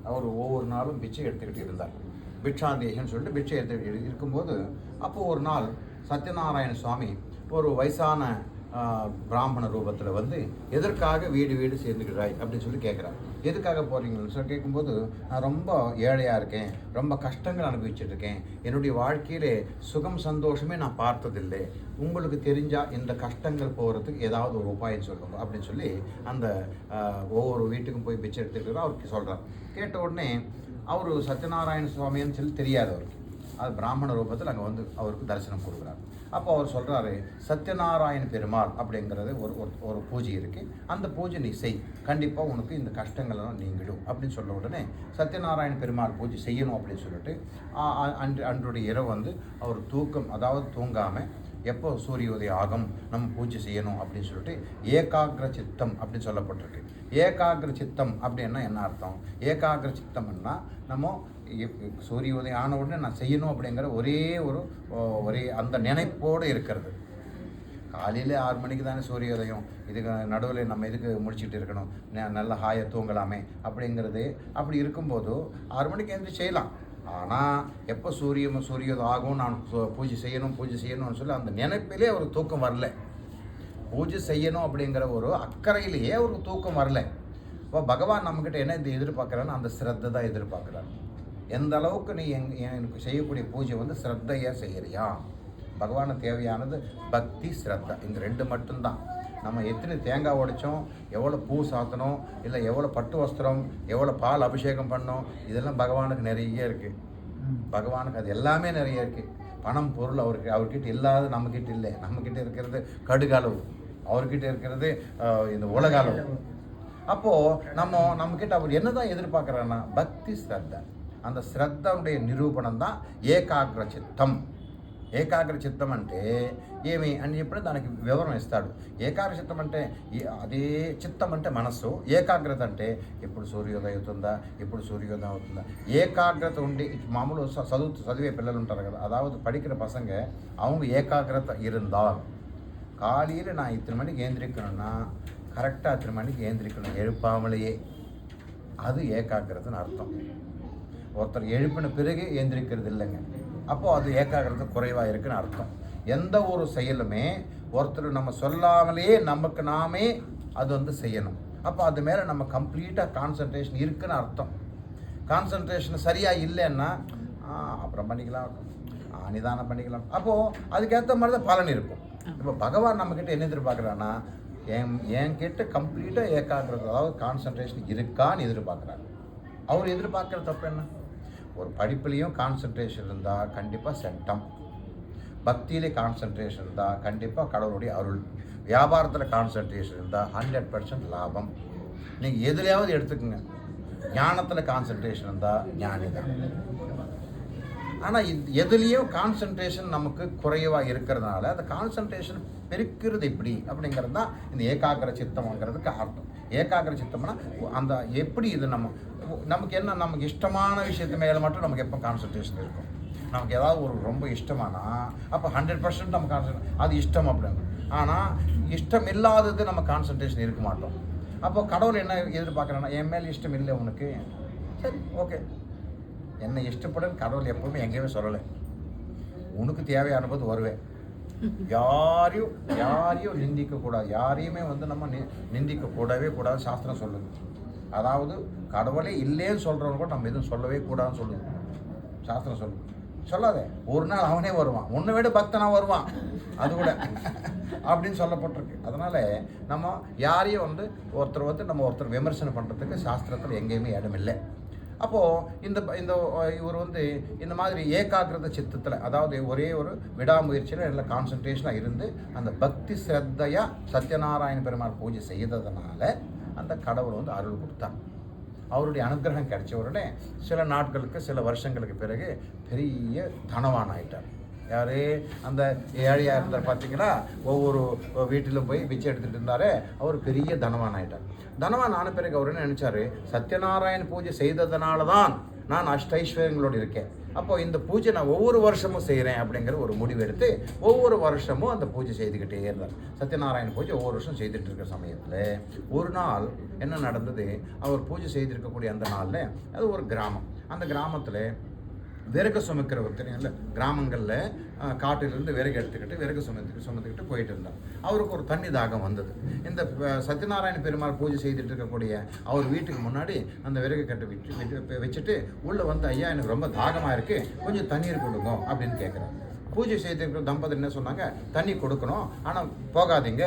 அவர் ஒவ்வொரு நாளும் பிச்சை எடுத்துக்கிட்டு இருந்தார். பிக்ஷாந்தேகன்னு சொல்லிட்டு பிச்சை எடுத்து இருக்கும்போது அப்போது ஒரு நாள் சத்யநாராயண சுவாமி ஒரு வயசான பிராமண ரூபத்தில் வந்து எதற்காக வீடு வீடு சேர்ந்துக்கிறாய் அப்படின்னு சொல்லி கேட்குறாரு. எதுக்காக போகிறீங்கன்னு சொல்லி கேட்கும்போது, நான் ரொம்ப ஏழையாக இருக்கேன், ரொம்ப கஷ்டங்கள் அனுபவிச்சுட்ருக்கேன், என்னுடைய வாழ்க்கையிலே சுகம் சந்தோஷமே நான் பார்த்ததில்லை, உங்களுக்கு தெரிஞ்சால் இந்த கஷ்டங்கள் போகிறதுக்கு ஏதாவது ஒரு உபாயம் சொல்லுங்க அப்படின்னு சொல்லி அந்த ஒவ்வொரு வீட்டுக்கும் போய் பிச்சை எடுத்துக்கிட்டு அவருக்கு சொல்கிறார். கேட்ட உடனே அவர் சத்யநாராயண சுவாமின்னு சொல்லி தெரியாது அவருக்கு. அது பிராமண ரூபத்தில் அங்கே வந்து அவருக்கு தரிசனம் கொடுக்குறாரு. அப்போ அவர் சொல்கிறாரு, சத்யநாராயண பெருமாள் அப்படிங்கிறது ஒரு பூஜை இருக்குது, அந்த பூஜை நீ செய், கண்டிப்பாக உனக்கு இந்த கஷ்டங்கள்லாம் நீங்கிடும் அப்படின்னு சொல்ல உடனே சத்யநாராயண பெருமாள் பூஜை செய்யணும் அப்படின்னு சொல்லிட்டு அன்றைய இரவு வந்து அவர் அதாவது தூங்காமல் எப்போ சூரிய உதயம் ஆகும் நம்ம பூஜை செய்யணும் அப்படின்னு சொல்லிட்டு ஏகாகிர சித்தம் அப்படின்னு சொல்லப்பட்டிருக்கு. ஏகாகிர சித்தம் அப்படின்னா என்ன அர்த்தம்? ஏகாகிர சித்தம்னா நம்ம சூரிய உதயம் ஆன உடனே நான் செய்யணும் அப்படிங்கிற ஒரே அந்த நினைப்போடு இருக்கிறது. காலையில் 6 மணிக்கு தானே சூரிய உதயம், இதுக்கு நடுவில் நம்ம இதுக்கு முடிச்சுட்டு இருக்கணும், நல்ல ஹாயை தூங்கலாமே அப்படிங்கிறது. அப்படி இருக்கும்போது 6 மணிக்கு எழுந்து செய்யலாம். ஆனால் எப்போ சூரியோதயம் ஆகும் நான் பூஜை செய்யணும்னு சொல்லி அந்த நினைப்பிலே ஒரு தூக்கம் வரல. பூஜை செய்யணும் அப்படிங்கிற ஒரு அக்கறையிலேயே ஒரு தூக்கம் வரல. இப்போ பகவான் நம்மக்கிட்ட என்ன எதிர்பார்க்குறான்னு அந்த ஸ்ரத்தை தான் எதிர்பார்க்குறாரு. எந்த அளவுக்கு நீ எனக்கு செய்யக்கூடிய பூஜை வந்து ஸ்ரத்தையாக செய்கிறியா? பகவானுக்கு தேவையானது பக்தி, ஸ்ரத்தா, இந்த 2 மட்டும்தான். நம்ம எத்தனை தேங்காய் உடைச்சோம், எவ்வளோ பூ சாத்தணும், இல்லை எவ்வளோ பட்டு வஸ்திரம், எவ்வளோ பால் அபிஷேகம் பண்ணோம், இதெல்லாம் பகவானுக்கு நிறைய இருக்குது. பகவானுக்கு அது எல்லாமே நிறைய இருக்குது. பணம் பொருள் அவர்கிட்ட இல்லாத நம்மக்கிட்ட இல்லை. நம்மக்கிட்ட இருக்கிறது கடுகளவு, அவர்கிட்ட இருக்கிறது இந்த உலக அளவு. அப்போது நம்மக்கிட்ட அவர் என்ன தான் எதிர்பார்க்குறாருன்னா பக்தி, ஸ்ரத்தா. அந்த శ్రద్ధனுடைய నిరూపణం தான் ఏకాగ్ర చిత్తం. ఏకాగ్ర చిత్తం అంటే ఏమి అని చెప్పి దానికి వివరణ ఇస్తాడు. ఏకాగ్ర చిత్తం అంటే అదే చిత్తం అంటే మనస్సు, ఏకాగ్రత అంటే ఎప్పుడు సూర్యోదయం అవుతుందా, ఎప్పుడు సూర్యోదయం అవుతుందా, ఏకాగ్రత ఉండి మామూలు చదివే పిల్లలు ఉంటారు కదా, அதாவது படிக்கிற பசங்க அவங்க ஏகாகிரதை இருந்தால் காலையில் நான் இத்தனை மணிக்கு ஏந்திரிக்கணும்னா கரெக்டாக இத்தனை மணிக்கு ஏந்திரிக்கணும், எழுப்பாமலேயே, அது ஏகாகிரதைன்னு அர்த்தம். ஒருத்தர் எழுப்பின பிறகு ஏந்திரிக்கிறது இல்லைங்க, அப்போது அது ஏகாகிரதை குறைவாக இருக்குன்னு அர்த்தம். எந்த ஒரு செயலுமே ஒருத்தர் நம்ம சொல்லாமலேயே நமக்கு நாமே அது வந்து செய்யணும். அப்போ அது மேலே நம்ம கம்ப்ளீட்டாக கான்சன்ட்ரேஷன் இருக்குன்னு அர்த்தம். கான்சன்ட்ரேஷன் சரியாக இல்லைன்னா அப்புறம் பண்ணிக்கலாம், நிதானம் பண்ணிக்கலாம், அப்போது அதுக்கேற்ற மாதிரி தான் பலன் இருக்கும். இப்போ பகவான் நம்மக்கிட்ட என்ன எதிர்பார்க்குறான்னா என்கிட்ட கம்ப்ளீட்டாக ஏகாகிரதை, அதாவது கான்சன்ட்ரேஷன் இருக்கான்னு எதிர்பார்க்குறாரு. அவர் எதிர்பார்க்குற தப்பு என்ன? ஒரு படிப்புலேயும் கான்சன்ட்ரேஷன் இருந்தால் கண்டிப்பாக செட்டம், பக்தியிலே கான்சன்ட்ரேஷன் இருந்தால் கண்டிப்பாக கடவுளுடைய அருள், வியாபாரத்தில் கான்சன்ட்ரேஷன் இருந்தால் 100% லாபம். நீங்கள் எதுலையாவது எடுத்துக்கோங்க, ஞானத்தில் கான்சன்ட்ரேஷன் இருந்தால் ஞானி தான். ஆனால் எதுலேயும் கான்சன்ட்ரேஷன் நமக்கு குறைவாக இருக்கிறதுனால அந்த கான்சன்ட்ரேஷன் பெருக்கிறது எப்படி அப்படிங்கிறது தான் இந்த ஏகாகிர சித்தம்ங்கிறதுக்கு அர்த்தம். ஏகாகிர சித்தம்னா அந்த எப்படி இது நமக்கு என்ன, நமக்கு இஷ்டமான விஷயத்து மேலே மட்டும் நமக்கு எப்போ கான்சன்ட்ரேஷன் இருக்கும். நமக்கு ஏதாவது ஒரு ரொம்ப இஷ்டமானா அப்போ 100% நம்ம கான்சன்ட்ரேஷன் அது இஷ்டம் அப்படின்னு. ஆனால் இஷ்டம் இல்லாதது நம்ம கான்சன்ட்ரேஷன் இருக்க மாட்டோம். அப்போது கடவுள் என்ன எதிர்பார்க்குறேன்னா என் மேலே இஷ்டம் இல்லை உனக்கு, சரி ஓகே, என்னை இஷ்டப்படும் கடவுள் எப்பவுமே எங்கேயுமே சொல்லலை. உனக்கு தேவையான போது வருவேன். யாரையும் நிந்திக்கக்கூடாது, யாரையுமே வந்து நம்ம நிந்திக்க கூடவே கூடாது சாஸ்திரம் சொல்லுது. அதாவது கடவுளே இல்லைன்னு சொல்கிறவங்க கூட நம்ம எதுவும் சொல்லவே கூடாதுன்னு சொல்லுது சாஸ்திரம் சொல்லுது. சொல்லாத, ஒரு நாள் அவனே வருவான், உன்னை விட பக்தனாக வருவான், அது கூட அப்படின்னு சொல்லப்பட்டிருக்கு. அதனால் நம்ம யாரையும் வந்து ஒருத்தர் விமர்சனம் பண்ணுறதுக்கு சாஸ்திரத்தில் எங்கேயுமே இடம் இல்லை. அப்போது இந்த இவர் வந்து இந்த மாதிரி ஏகாகிரத சித்தத்தில், அதாவது ஒரே ஒரு விடாமுயற்சியில் எல்லாம் கான்சன்ட்ரேஷனாக இருந்து அந்த பக்தி ஸ்ரத்தையாக சத்யநாராயண பெருமாள் பூஜை செய்ததுனால அந்த கடவுள் வந்து அருள் கொடுத்தார். அவருடைய அனுகிரகம் கிடைச்ச உடனே சில நாட்களுக்கு, சில வருஷங்களுக்கு பிறகு பெரிய தனவான் ஆகிட்டார். யார்? அந்த ஏழையாக இருந்தார் பார்த்தீங்களா, ஒவ்வொரு வீட்டிலும் போய் பிச்சை எடுத்துகிட்டு இருந்தார். அவர் பெரிய தனவான் ஆகிட்டார். தனவான் ஆன பிறகு அவர் என்ன நினச்சார், சத்யநாராயண பூஜை செய்ததுனால தான் நான் அஷ்டைஸ்வரியங்களோடு இருக்கேன். அப்போ இந்த பூஜை நான் ஒவ்வொரு வருஷமும் செய்கிறேன் அப்படிங்கிற ஒரு முடிவு எடுத்து ஒவ்வொரு வருஷமும் அந்த பூஜை செய்துக்கிட்டே இருந்தார். சத்யநாராயண பூஜை ஒவ்வொரு வருஷம் செய்துட்டு இருக்கிற சமயத்தில் ஒரு நாள் என்ன நடந்தது, அவர் பூஜை செய்திருக்கக்கூடிய அந்த நாளில் அது ஒரு கிராமம். அந்த கிராமத்தில் விறகு சுமக்கிறவர் தெரியும்ல, கிராமங்களில் காட்டிலிருந்து விறகு எடுத்துக்கிட்டு விறகு சுமந்துக்கிட்டு போயிட்டு இருந்தார். அவருக்கு ஒரு தண்ணி தாகம் வந்தது. இந்த சத்யநாராயண பெருமாள் பூஜை செய்துட்டு இருக்கக்கூடிய அவர் வீட்டுக்கு முன்னாடி அந்த விறகு கட்டை வச்சுட்டு உள்ளே வந்து, ஐயா எனக்கு ரொம்ப தாகமாக இருக்குது, கொஞ்சம் தண்ணீர் கொடுங்க அப்படின்னு கேட்குறாரு. பூஜை செய்திருக்கிற தம்பதி என்ன சொன்னாங்க, தண்ணி கொடுக்கணும், ஆனால் போகாதீங்க,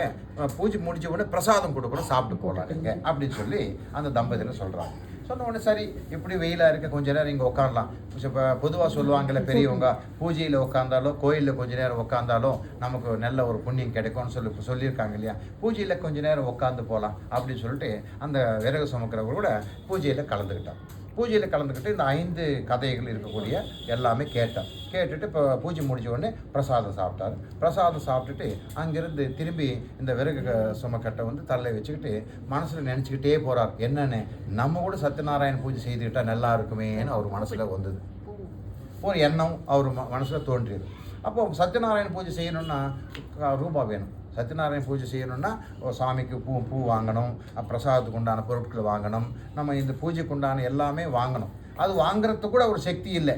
பூஜை முடிஞ்ச உடனே பிரசாதம் கொடுக்கணும், சாப்பிட்டு போகலாதீங்க அப்படின்னு சொல்லி அந்த தம்பதியில் சொல்கிறாங்க. சொன்ன உடனே சரி, இப்படி வெயிலாக இருக்க கொஞ்ச நேரம் இங்கே உட்காரலாம். இப்போ பொதுவாக சொல்லுவாங்கல்ல பெரியவங்க, பூஜையில் உட்காந்தாலோ கோயிலில் கொஞ்ச நேரம் உட்காந்தாலும் நமக்கு நல்ல ஒரு புண்ணியம் கிடைக்கும்னு சொல்லியிருக்காங்க இல்லையா. பூஜையில் கொஞ்ச நேரம் உட்காந்து போகலாம் அப்படின்னு சொல்லிட்டு அந்த விறகு சுமக்கிறவங்க கூட பூஜையில் கலந்துக்கிட்டான். பூஜையில் கலந்துக்கிட்டு இந்த 5 கதைகள் இருக்கக்கூடிய எல்லாமே கேட்டுட்டு இப்போ பூஜை முடிஞ்ச உடனே பிரசாதம் சாப்பிட்டார். பிரசாதம் சாப்பிட்டுட்டு அங்கேருந்து திரும்பி இந்த விறகு சுமக்கட்டை வந்து தலை வச்சுக்கிட்டு மனசில் நினச்சிக்கிட்டே போகிறார். என்னென்னு, நம்ம கூட சத்யநாராயண பூஜை செய்துக்கிட்டால் நல்லா இருக்குமேன்னு அவர் மனசில் வந்தது. ஒரு எண்ணம் அவர் மனசில் தோன்றியது. அப்போ சத்யநாராயண பூஜை செய்யணுன்னா ரூபா வேணும். சத்யநாராயண பூஜை செய்யணும்னா சாமிக்கு பூ வாங்கணும், பிரசாதத்துக்கு உண்டான பொருட்கள் வாங்கணும், நம்ம இந்த பூஜைக்கு உண்டான எல்லாமே வாங்கணும். அது வாங்குறதுக்கு கூட ஒரு சக்தி இல்லை,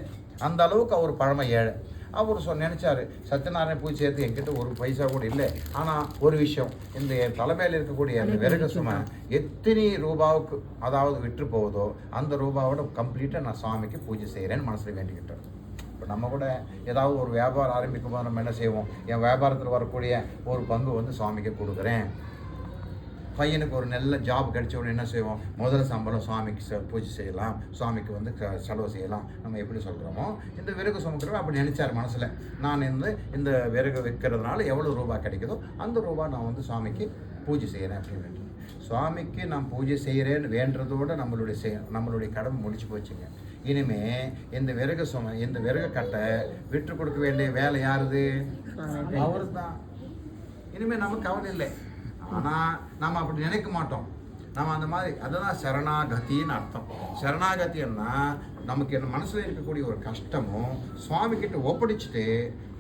அந்த அளவுக்கு அவர் பழமை ஏழை. அவர் நினச்சார், சத்யநாராயண பூஜை செய்யறதுக்கு என்கிட்ட ஒரு பைசா கூட இல்லை. ஆனால் ஒரு விஷயம், இந்த தலைமையில் இருக்கக்கூடிய அந்த விறகு சுமை எத்தனை ரூபாவுக்கு அதாவது விற்று போகுதோ அந்த ரூபாவோட கம்ப்ளீட்டாக நான் சாமிக்கு பூஜை செய்கிறேன்னு மனசில் வேண்டிக்கிட்டேன். இப்போ நம்ம கூட ஏதாவது ஒரு வியாபாரம் ஆரம்பிக்கும் போது நம்ம என்ன செய்வோம், என் வியாபாரத்தில் வரக்கூடிய ஒரு பங்கு வந்து சுவாமிக்கு கொடுக்குறேன். பையனுக்கு ஒரு நல்ல ஜாப் கிடைச்ச உடனே என்ன செய்வோம், முதல் சம்பளம் சுவாமிக்கு பூஜை செய்யலாம், சுவாமிக்கு வந்து செலவு செய்யலாம், நம்ம எப்படி சொல்கிறோமோ. இந்த விறகு சுமக்கிறவங்க அப்படி நினச்சார் மனசில், நான் இந்த விறகு விற்கிறதுனால எவ்வளோ ரூபா கிடைக்குதோ அந்த ரூபா நான் வந்து சுவாமிக்கு பூஜை செய்கிறேன் அப்படின்னு. சுவாமிக்கு நான் பூஜை செய்கிறேன்னு வேண்டதோடு நம்மளுடைய கடமை முடிச்சு போச்சுங்க. இனிமே இந்த விறகு கட்டை விட்டு கொடுக்க வேண்டிய வேலை யாருது, அவரு தான். இனிமேல் நமக்கு கவலை இல்லை. ஆனால் நம்ம அப்படி நினைக்க மாட்டோம். நம்ம அந்த மாதிரி, அதுதான் சரணாகத்தின்னு அர்த்தம். சரணாகத்தின்னா நமக்கு என்ன மனசில் இருக்கக்கூடிய ஒரு கஷ்டமும் சுவாமிக்கிட்ட ஒப்படைச்சிட்டு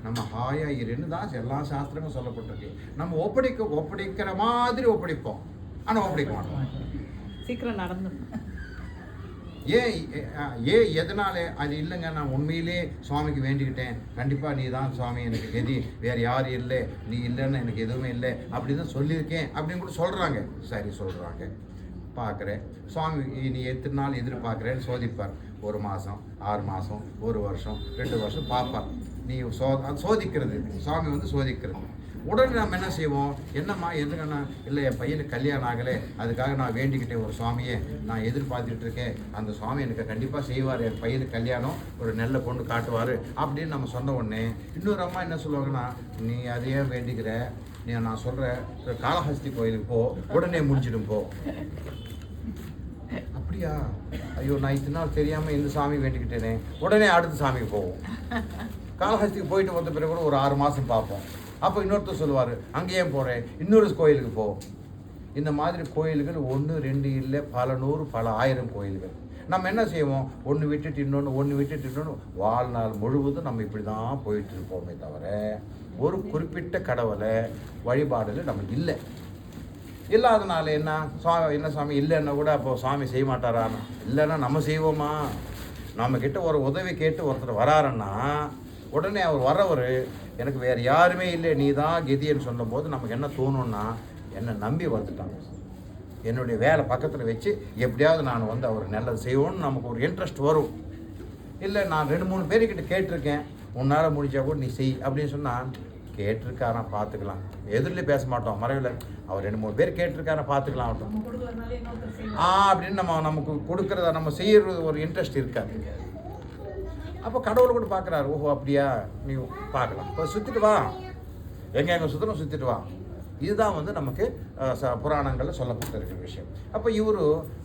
நம்ம ஹாயாக இருன்னு தான் எல்லா சாஸ்திரமும் சொல்லப்பட்டிருக்கு. நம்ம ஒப்படைக்கிற மாதிரி ஒப்படைப்போம், ஆனால் ஒப்படைக்க மாட்டோம். சீக்கிரம் நடந்து எதனால அது இல்லைங்க, நான் உண்மையிலே சுவாமிக்கு வேண்டிக்கிட்டேன், கண்டிப்பாக நீ தான் சுவாமி, எனக்கு கதி, வேறு யாரும் இல்லை, நீ இல்லைன்னு எனக்கு எதுவுமே இல்லை அப்படின்னு தான் சொல்லியிருக்கேன் அப்படின்னு கூட சொல்கிறாங்க. சரி சொல்கிறாங்க, பார்க்குறேன், சுவாமி நீ எத்தனை நாள் எதிர்பார்க்குறேன்னு சோதிப்பார். 1 மாதம், 6 மாதம், 1 வருஷம், 2 வருஷம் பார்ப்பார். நீ சோதிக்கிறது, சுவாமி வந்து சோதிக்கிறது. உடனே நம்ம என்ன செய்வோம், என்னம்மா எதுக்குன்னா, இல்லை என் பையனுக்கு கல்யாணம் ஆகலை, அதுக்காக நான் வேண்டிக்கிட்டேன் ஒரு சுவாமியை, நான் எதிர்பார்த்துட்டு இருக்கேன், அந்த சுவாமி எனக்கு கண்டிப்பாக செய்வார், என் பையனுக்கு கல்யாணம் ஒரு நல்ல பொண்ணு காட்டுவார் அப்படின்னு நம்ம சொன்ன உடனே இன்னொரு அம்மா என்ன சொல்லுவாங்கன்னா, நீ அதையே வேண்டிக்கிற, நான் சொல்கிறேன் காளஹஸ்தி கோயிலுக்கு போ, உடனே முடிச்சிடும் போ. அப்படியா, ஐயோ நான் இத்தனை நாள் தெரியாமல் இந்த சாமி வேண்டிக்கிட்டேனே, உடனே அடுத்த சாமிக்கு போவோம். காளஹஸ்திக்கு போயிட்டு வந்த பிறகு கூட ஒரு 6 மாதம் பார்ப்போம். அப்போ இன்னொருத்தர் சொல்லுவார், அங்கேயே போகிறேன், இன்னொரு கோயிலுக்கு போ. இந்த மாதிரி கோயில்கள் 1 2 இல்லை, பல 100 பல 1000 கோயில்கள். நம்ம என்ன செய்வோம், ஒன்று விட்டுட்டு இன்னொன்று வாழ்நாள் முழுவதும் நம்ம இப்படி தான் போயிட்டு இருப்போமே தவிர ஒரு குறிப்பிட்ட கடவுளை வழிபாடுல நமக்கு இல்லை. இல்லாதனால என்ன சாமி இல்லைன்னா கூட அப்போ சாமி செய்ய மாட்டாரா, இல்லைன்னா நம்ம செய்வோமா. நம்மக்கிட்ட ஒரு உதவி கேட்டு ஒருத்தர் வராருன்னா உடனே அவர் வரவர், எனக்கு வேறு யாருமே இல்லை, நீ தான் கெதின்னு சொல்லும்போது நமக்கு என்ன தோணுன்னா, என்னை நம்பி வந்துட்டாங்க, என்னுடைய வேலை பக்கத்தில் வச்சு எப்படியாவது நான் வந்து அவர் நல்லது செய்வோன்னு நமக்கு ஒரு இன்ட்ரெஸ்ட் வரும். இல்லை நான் 2-3 பேர்கிட்ட கேட்டிருக்கேன், உன்னால் முடிஞ்சா கூட நீ செய் அப்படின்னு சொன்னால், கேட்டிருக்காரா பார்த்துக்கலாம், எதிரில் பேச மாட்டோம், மறைவில் அவர் 2-3 பேர் கேட்டிருக்காரா பார்த்துக்கலாம் அப்படின்னு நமக்கு கொடுக்குறத நம்ம செய்யறது ஒரு இன்ட்ரெஸ்ட் இருக்காது. அப்போ கடவுளை கூட பார்க்குறாரு, ஓஹோ அப்படியா, நீ பார்க்கலாம், இப்போ சுற்றிட்டு வா, எங்கே சுற்றிட்டு வா. இதுதான் வந்து நமக்கு புராணங்களில் சொல்லப்பட்டிருக்கிற விஷயம். அப்போ இவர்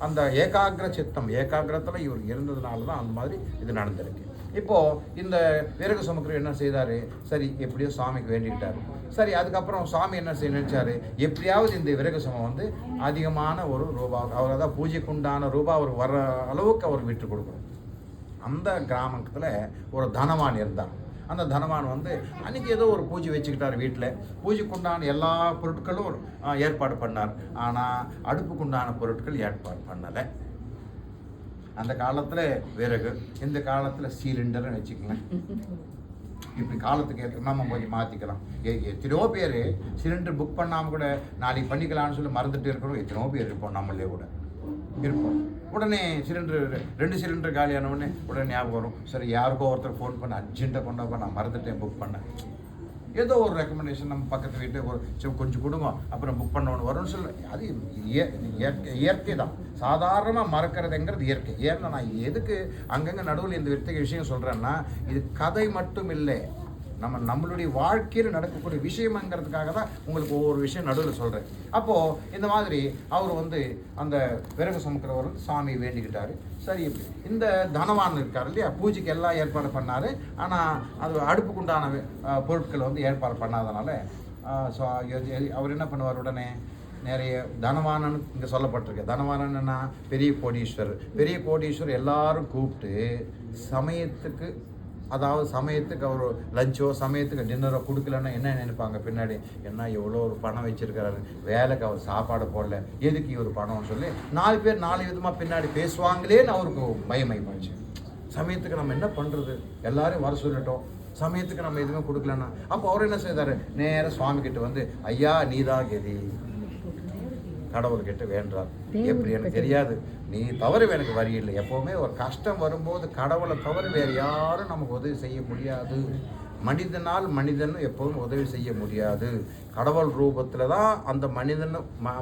அந்த ஏகாகிரத்தில் இவர் இருந்ததுனால தான் அந்த மாதிரி இது நடந்திருக்கு. இப்போது இந்த விறகு சுமக்கிறவர் என்ன செய்தார், சரி எப்படியோ சாமிக்கு வேண்டிக்கிட்டார். சரி அதுக்கப்புறம் சாமி என்ன செய்ய நினைச்சாரு, எப்படியாவது இந்த விறகு சுமம் வந்து அதிகமான ஒரு ரூபா, அவர் அதான் பூஜைக்குண்டான ரூபா அவர் வர அளவுக்கு அவர் விட்டு கொடுக்கணும். அந்த கிராமத்தில் ஒரு தனவான் இருந்தான். அந்த தனவான் வந்து அன்றைக்கி ஏதோ ஒரு பூஜை வச்சுக்கிட்டார் வீட்டில். பூஜைக்குண்டான எல்லா பொருட்களும் ஏற்பாடு பண்ணார். ஆனால் அடுப்புக்குண்டான பொருட்கள் ஏற்பாடு பண்ணலை. அந்த காலத்தில் விறகு, இந்த காலத்தில் சிலிண்டர்னு வச்சுக்கோங்க. இப்படி காலத்துக்கு ஏற்ற நம்ம கொஞ்சம் மாற்றிக்கலாம். எத்தனையோ பேர் சிலிண்டர் புக் பண்ணாமல் கூட நாளைக்கு பண்ணிக்கலாம்னு சொல்லி மறந்துட்டு இருக்கணும். எத்தனையோ பேர் இருப்போம், நம்மளே கூட இருப்போம். உடனே சிலிண்டர் 2 சிலிண்டர் காலியான உடனே உடனே ஞாபகம் வரும், சரி யாருக்கோ ஒருத்தர் ஃபோன் பண்ண அர்ஜென்ட்டாக கொண்டாப்பா நான் மறந்துட்டேன் புக் பண்ணேன். ஏதோ ஒரு ரெக்கமெண்டேஷன் நம்ம பக்கத்து வீட்டில் ஒரு கொஞ்சம் கொடுங்க அப்புறம் புக் பண்ணணும்னு வரும்னு சொல்லி, அது இயற்கை தான். சாதாரணமாக மறக்கிறதுங்கிறது இயற்கை. ஏன்னா நான் எதுக்கு அங்கங்கே நடுவில் இந்த விற்க விஷயம் சொல்கிறேன்னா, இது கதை மட்டும் இல்லை, நம்மளுடைய வாழ்க்கையில் நடக்கக்கூடிய விஷயம்ங்கிறதுக்காக தான் உங்களுக்கு ஒவ்வொரு விஷயம் நடுவில் சொல்கிறேன். அப்போது இந்த மாதிரி அவர் வந்து அந்த விறகு சுமக்கிறவர் சாமி வேண்டிக்கிட்டார். சரி, இப்படி இந்த தனவான் இருக்கார் இல்லையா, பூஜைக்கு எல்லாம் ஏற்பாடு பண்ணார். ஆனால் அது அடுப்புக்குண்டான பொருட்களை வந்து ஏற்பாடு பண்ணாதனால அவர் என்ன பண்ணுவார், உடனே நிறைய தனவானன் இங்கே சொல்லப்பட்டிருக்கு. தனவானன்னா பெரிய கோடீஸ்வரர். பெரிய கோடீஸ்வரர் எல்லாரும் கூப்பிட்டு சமயத்துக்கு, அதாவது சமயத்துக்கு அவர் லஞ்சோ சமயத்துக்கு டின்னரோ கொடுக்கலன்னா என்ன நினைப்பாங்க பின்னாடி, என்ன எவ்வளோ ஒரு பணம் வச்சுருக்கிறாரு, வேலைக்கு அவர் சாப்பாடு போடல, எதுக்கு இவர் பணம்னு சொல்லி 4 பேர் 4 விதமாக பின்னாடி பேசுவாங்களேன்னு அவருக்கு பயமாயிடுச்சு. சமயத்துக்கு நம்ம என்ன பண்ணுறது, எல்லாரும் வர சொல்லிட்டோம், சமயத்துக்கு நம்ம எதுவுமே கொடுக்கலன்னா. அப்போ அவர் என்ன செய்தார், நேராக சுவாமி கிட்ட வந்து, ஐயா நீதான் கதி, கடவுள்கிட்ட வேண்டார். எப்படி எனக்கு தெரியாது, நீ தவறு எனக்கு வரி இல்லை. எப்போவுமே ஒரு கஷ்டம் வரும்போது கடவுளை தவிர வேறு யாரும் நமக்கு உதவி செய்ய முடியாது. மனிதனால் மனிதன் எப்போதும் உதவி செய்ய முடியாது. கடவுள் ரூபத்தில் தான் அந்த மனிதன்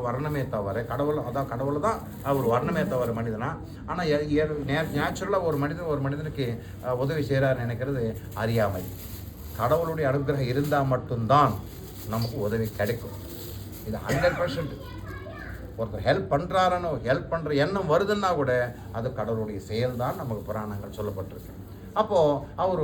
வர்ணமே தவிர, கடவுளை தான் அவர் வர்ணமே தவிர மனிதனா. ஆனால் நேச்சுரலாக ஒரு மனிதனுக்கு உதவி செய்கிறார் நினைக்கிறது அறியாமை. கடவுளுடைய அனுகிரகம் இருந்தால் மட்டும்தான் நமக்கு உதவி கிடைக்கும். இது 100%. ஒருத்தர் ஹெல்ப் பண்ணுறாரனோ, ஹெல்ப் பண்ணுற எண்ணம் வருதுன்னா கூட அது கடவுளுடைய செயல்தான் நமக்கு புராணங்கள் சொல்லப்பட்டிருக்கு. அப்போது அவர்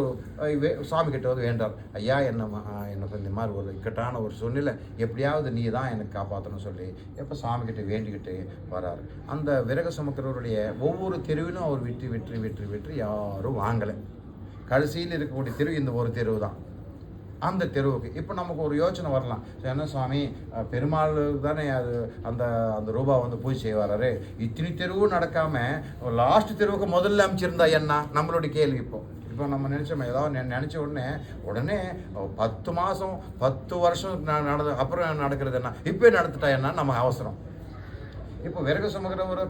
சுவாமி கிட்ட வந்து வேண்டார், ஐயா எனக்கு இந்த மாதிரி ஒரு இக்கட்டான ஒரு சூழ்நிலை, எப்படியாவது நீ தான் எனக்கு காப்பாற்றணும்னு சொல்லி எப்போ சுவாமி கிட்ட வேண்டிக்கிட்டு வராரு. அந்த விறகு சுமக்கிறவருடைய ஒவ்வொரு தெருவிலும் அவர் விட்டு யாரும் வாங்கலை. கடைசியில் இருக்கக்கூடிய தெரு இந்த ஒரு தெருவு தான். அந்த தெருவுக்கு இப்போ நமக்கு ஒரு யோசனை வரலாம், என்ன சுவாமி பெருமாள் தானே அது அந்த ரூபா வந்து பூஜை செய்வாரு, இத்தனை தெருவும் நடக்காமல் லாஸ்ட் தெருவுக்கு முதல்ல அமைச்சிருந்தா என்ன நம்மளுடைய கேள்வி. இப்போ நம்ம நினச்சோம், ஏதாவது நினச்ச உடனே 10 மாதம் 10 வருஷம் அப்புறம் நடக்கிறது என்ன, இப்போ நடந்துட்டா என்ன நம்ம அவசரம். இப்போ விறகு சுமக்கிறவர்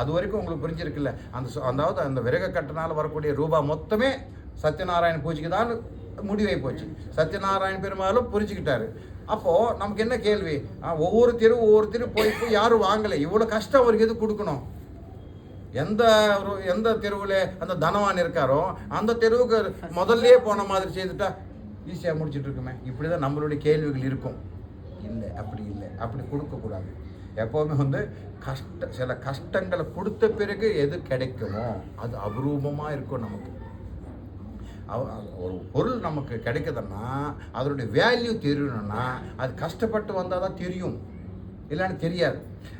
அது வரைக்கும் உங்களுக்கு புரிஞ்சிருக்குல்ல, அதாவது அந்த விறகு கட்டினால வரக்கூடிய ரூபா மொத்தமே சத்யநாராயண பூஜைக்கு தான் முடிவை போச்சு. சத்யநாராயண பெருமாளும் புரிஞ்சுக்கிட்டாரு. அப்போது நமக்கு என்ன கேள்வி, ஒவ்வொரு தெரு போய் யாரும் வாங்கலை, இவ்வளோ கஷ்டம் அவருக்கு எது கொடுக்கணும். எந்த தெருவில் அந்த தனவான் இருக்காரோ அந்த தெருவுக்கு முதல்லே போன மாதிரி செய்துட்டா ஈஸியாக முடிச்சுட்டு இருக்குமே. இப்படி தான் நம்மளுடைய கேள்விகள் இருக்கும். இல்லை, அப்படி இல்லை, அப்படி கொடுக்கக்கூடாது. எப்போவுமே வந்து சில கஷ்டங்களை கொடுத்த பிறகு எது கிடைக்குமோ அது அபரூபமாக இருக்கும். நமக்கு ஒரு பொருள் நமக்கு கிடைக்குதுன்னா அதனுடைய வேல்யூ தெரியணும்னா அது கஷ்டப்பட்டு வந்தால் தான் தெரியும், இல்லைன்னு தெரியாது.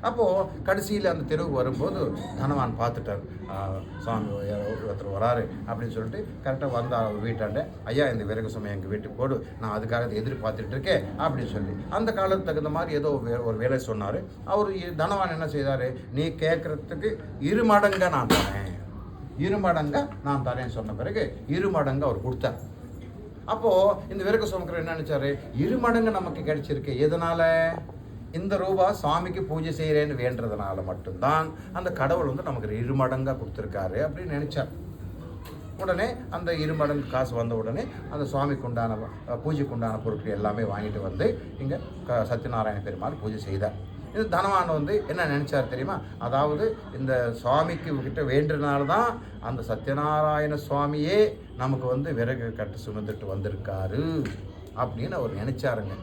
அப்போது கடைசியில் அந்த தெருவுக்கு வரும்போது தனவான் பார்த்துட்டார், சுவாமி ஒருத்தர் வராரு அப்படின்னு சொல்லிட்டு கரெக்டாக வந்தார் அவர் வீட்டாண்ட. ஐயா இந்த விறகு சமயம் எங்கள் வீட்டுக்கு போடு, நான் அதுக்காக எதிர்பார்த்துட்டு இருக்கேன் அப்படின்னு சொல்லி அந்த காலத்துக்கு தகுந்த மாதிரி ஏதோ ஒரு வேலை சொன்னார். அவர் தனவான் என்ன செய்தார், நீ கேட்குறதுக்கு 2 மடங்காக நான் தரேன், 2 மடங்காக நான் தரேன்னு சொன்ன பிறகு 2 மடங்கு அவர் கொடுத்தார். அப்போது இந்த விறகு சுமக்கிறவர் என்ன நினச்சாரு, 2 மடங்கு நமக்கு கிடைச்சிருக்கு. எதனால், இந்த ரூபா சுவாமிக்கு பூஜை செய்கிறேன்னு வேண்டதுனால மட்டும்தான் அந்த கடவுள் வந்து நமக்கு 2 மடங்காக கொடுத்துருக்காரு அப்படின்னு நினச்சார். உடனே அந்த 2 மடங்கு காசு வந்த உடனே அந்த சுவாமிக்கு உண்டான பூஜைக்கு உண்டான பொருட்கள் எல்லாமே வாங்கிட்டு வந்து இங்கே சத்யநாராயண பெருமாள் பூஜை செய்தார். இது தனவான் வந்து என்ன நினச்சார் தெரியுமா, அதாவது இந்த சுவாமிக்கு கிட்ட வேண்டுனால்தான் அந்த சத்யநாராயண சுவாமியே நமக்கு வந்து விறகு கட்டு சுமந்துட்டு வந்திருக்காரு அப்படின்னு அவர் நினைச்சாருங்க.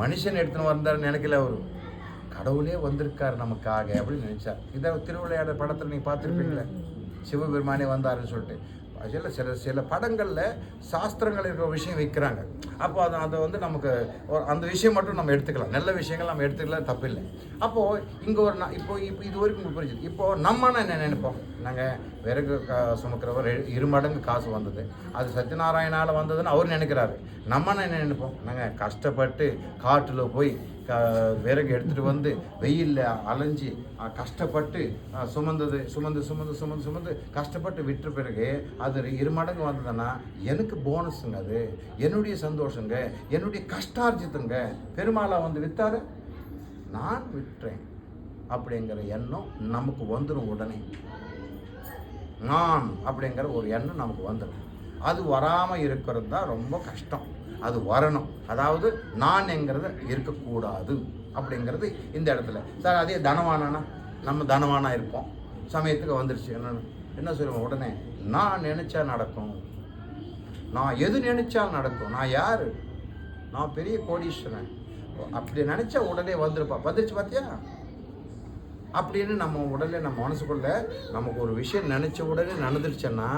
மனுஷன் எடுத்துன்னு வந்தாருன்னு நினைக்கல, அவர் கடவுளே வந்திருக்காரு நமக்காக அப்படின்னு நினைச்சார். இதை திருவிளையாடல் படத்தில் நீங்கள் பார்த்துருப்பீங்களே, சிவபெருமானே வந்தாருன்னு சொல்லிட்டு. சில படங்களில் சாஸ்திரங்கள் இருக்கிற விஷயம் வைக்கிறாங்க. அப்போ அதை வந்து நமக்கு அந்த விஷயம் மட்டும் நம்ம எடுத்துக்கலாம், நல்ல விஷயங்கள் நம்ம எடுத்துக்கலாம், தப்பில்லை. அப்போது இங்கே ஒரு இப்போ இது வரைக்கும் உங்களுக்கு புரிஞ்சுது. இப்போது நம்ம என்ன நினைப்போம், நாங்கள் விறகு சுமக்கிறவர் 2 மடங்கு காசு வந்தது, அது சத்யநாராயணால் வந்ததுன்னு அவர் நினைக்கிறாரு. நம்ம என்ன நினைப்போம், நாங்கள் கஷ்டப்பட்டு காட்டில் போய் விறகு எடுத்துகிட்டு வந்து வெயிலில் அலைஞ்சி கஷ்டப்பட்டு சுமந்து கஷ்டப்பட்டு விட்ட பிறகு அது 2 மடங்கு வந்ததுன்னா எனக்கு போனஸுங்க, அது என்னுடைய சந்தோஷங்க, என்னுடைய கஷ்டார்ஜித்துங்க. பெருமாளாக வந்து விற்றாரு, நான் விட்டுறேன் அப்படிங்கிற எண்ணம் நமக்கு வந்துடும். உடனே நான் அப்படிங்கிற ஒரு எண்ணம் நமக்கு வந்துடும். அது வராமல் இருக்கிறது தான் ரொம்ப கஷ்டம். அது வரணும். அதாவது நான்ங்கிறது இருக்கக்கூடாது அப்படிங்கிறது இந்த இடத்துல. சார் அதே தனவானா, நம்ம தனவானாக இருப்போம், சமயத்துக்கு வந்துருச்சு என்ன சொல்லுவோம், உடனே நான் நினச்சா நடக்கும், நான் எது நினச்சாலும் நடக்கும், நான் யார், நான் பெரிய கோடீஸ்வரன் அப்படி நினச்சா உடனே வந்துருச்சு பார்த்தியா அப்படின்னு நம்ம உடனே நம்ம மனசுக்குள்ள நமக்கு ஒரு விஷயம் நினச்ச உடனே நடந்துருச்சுன்னா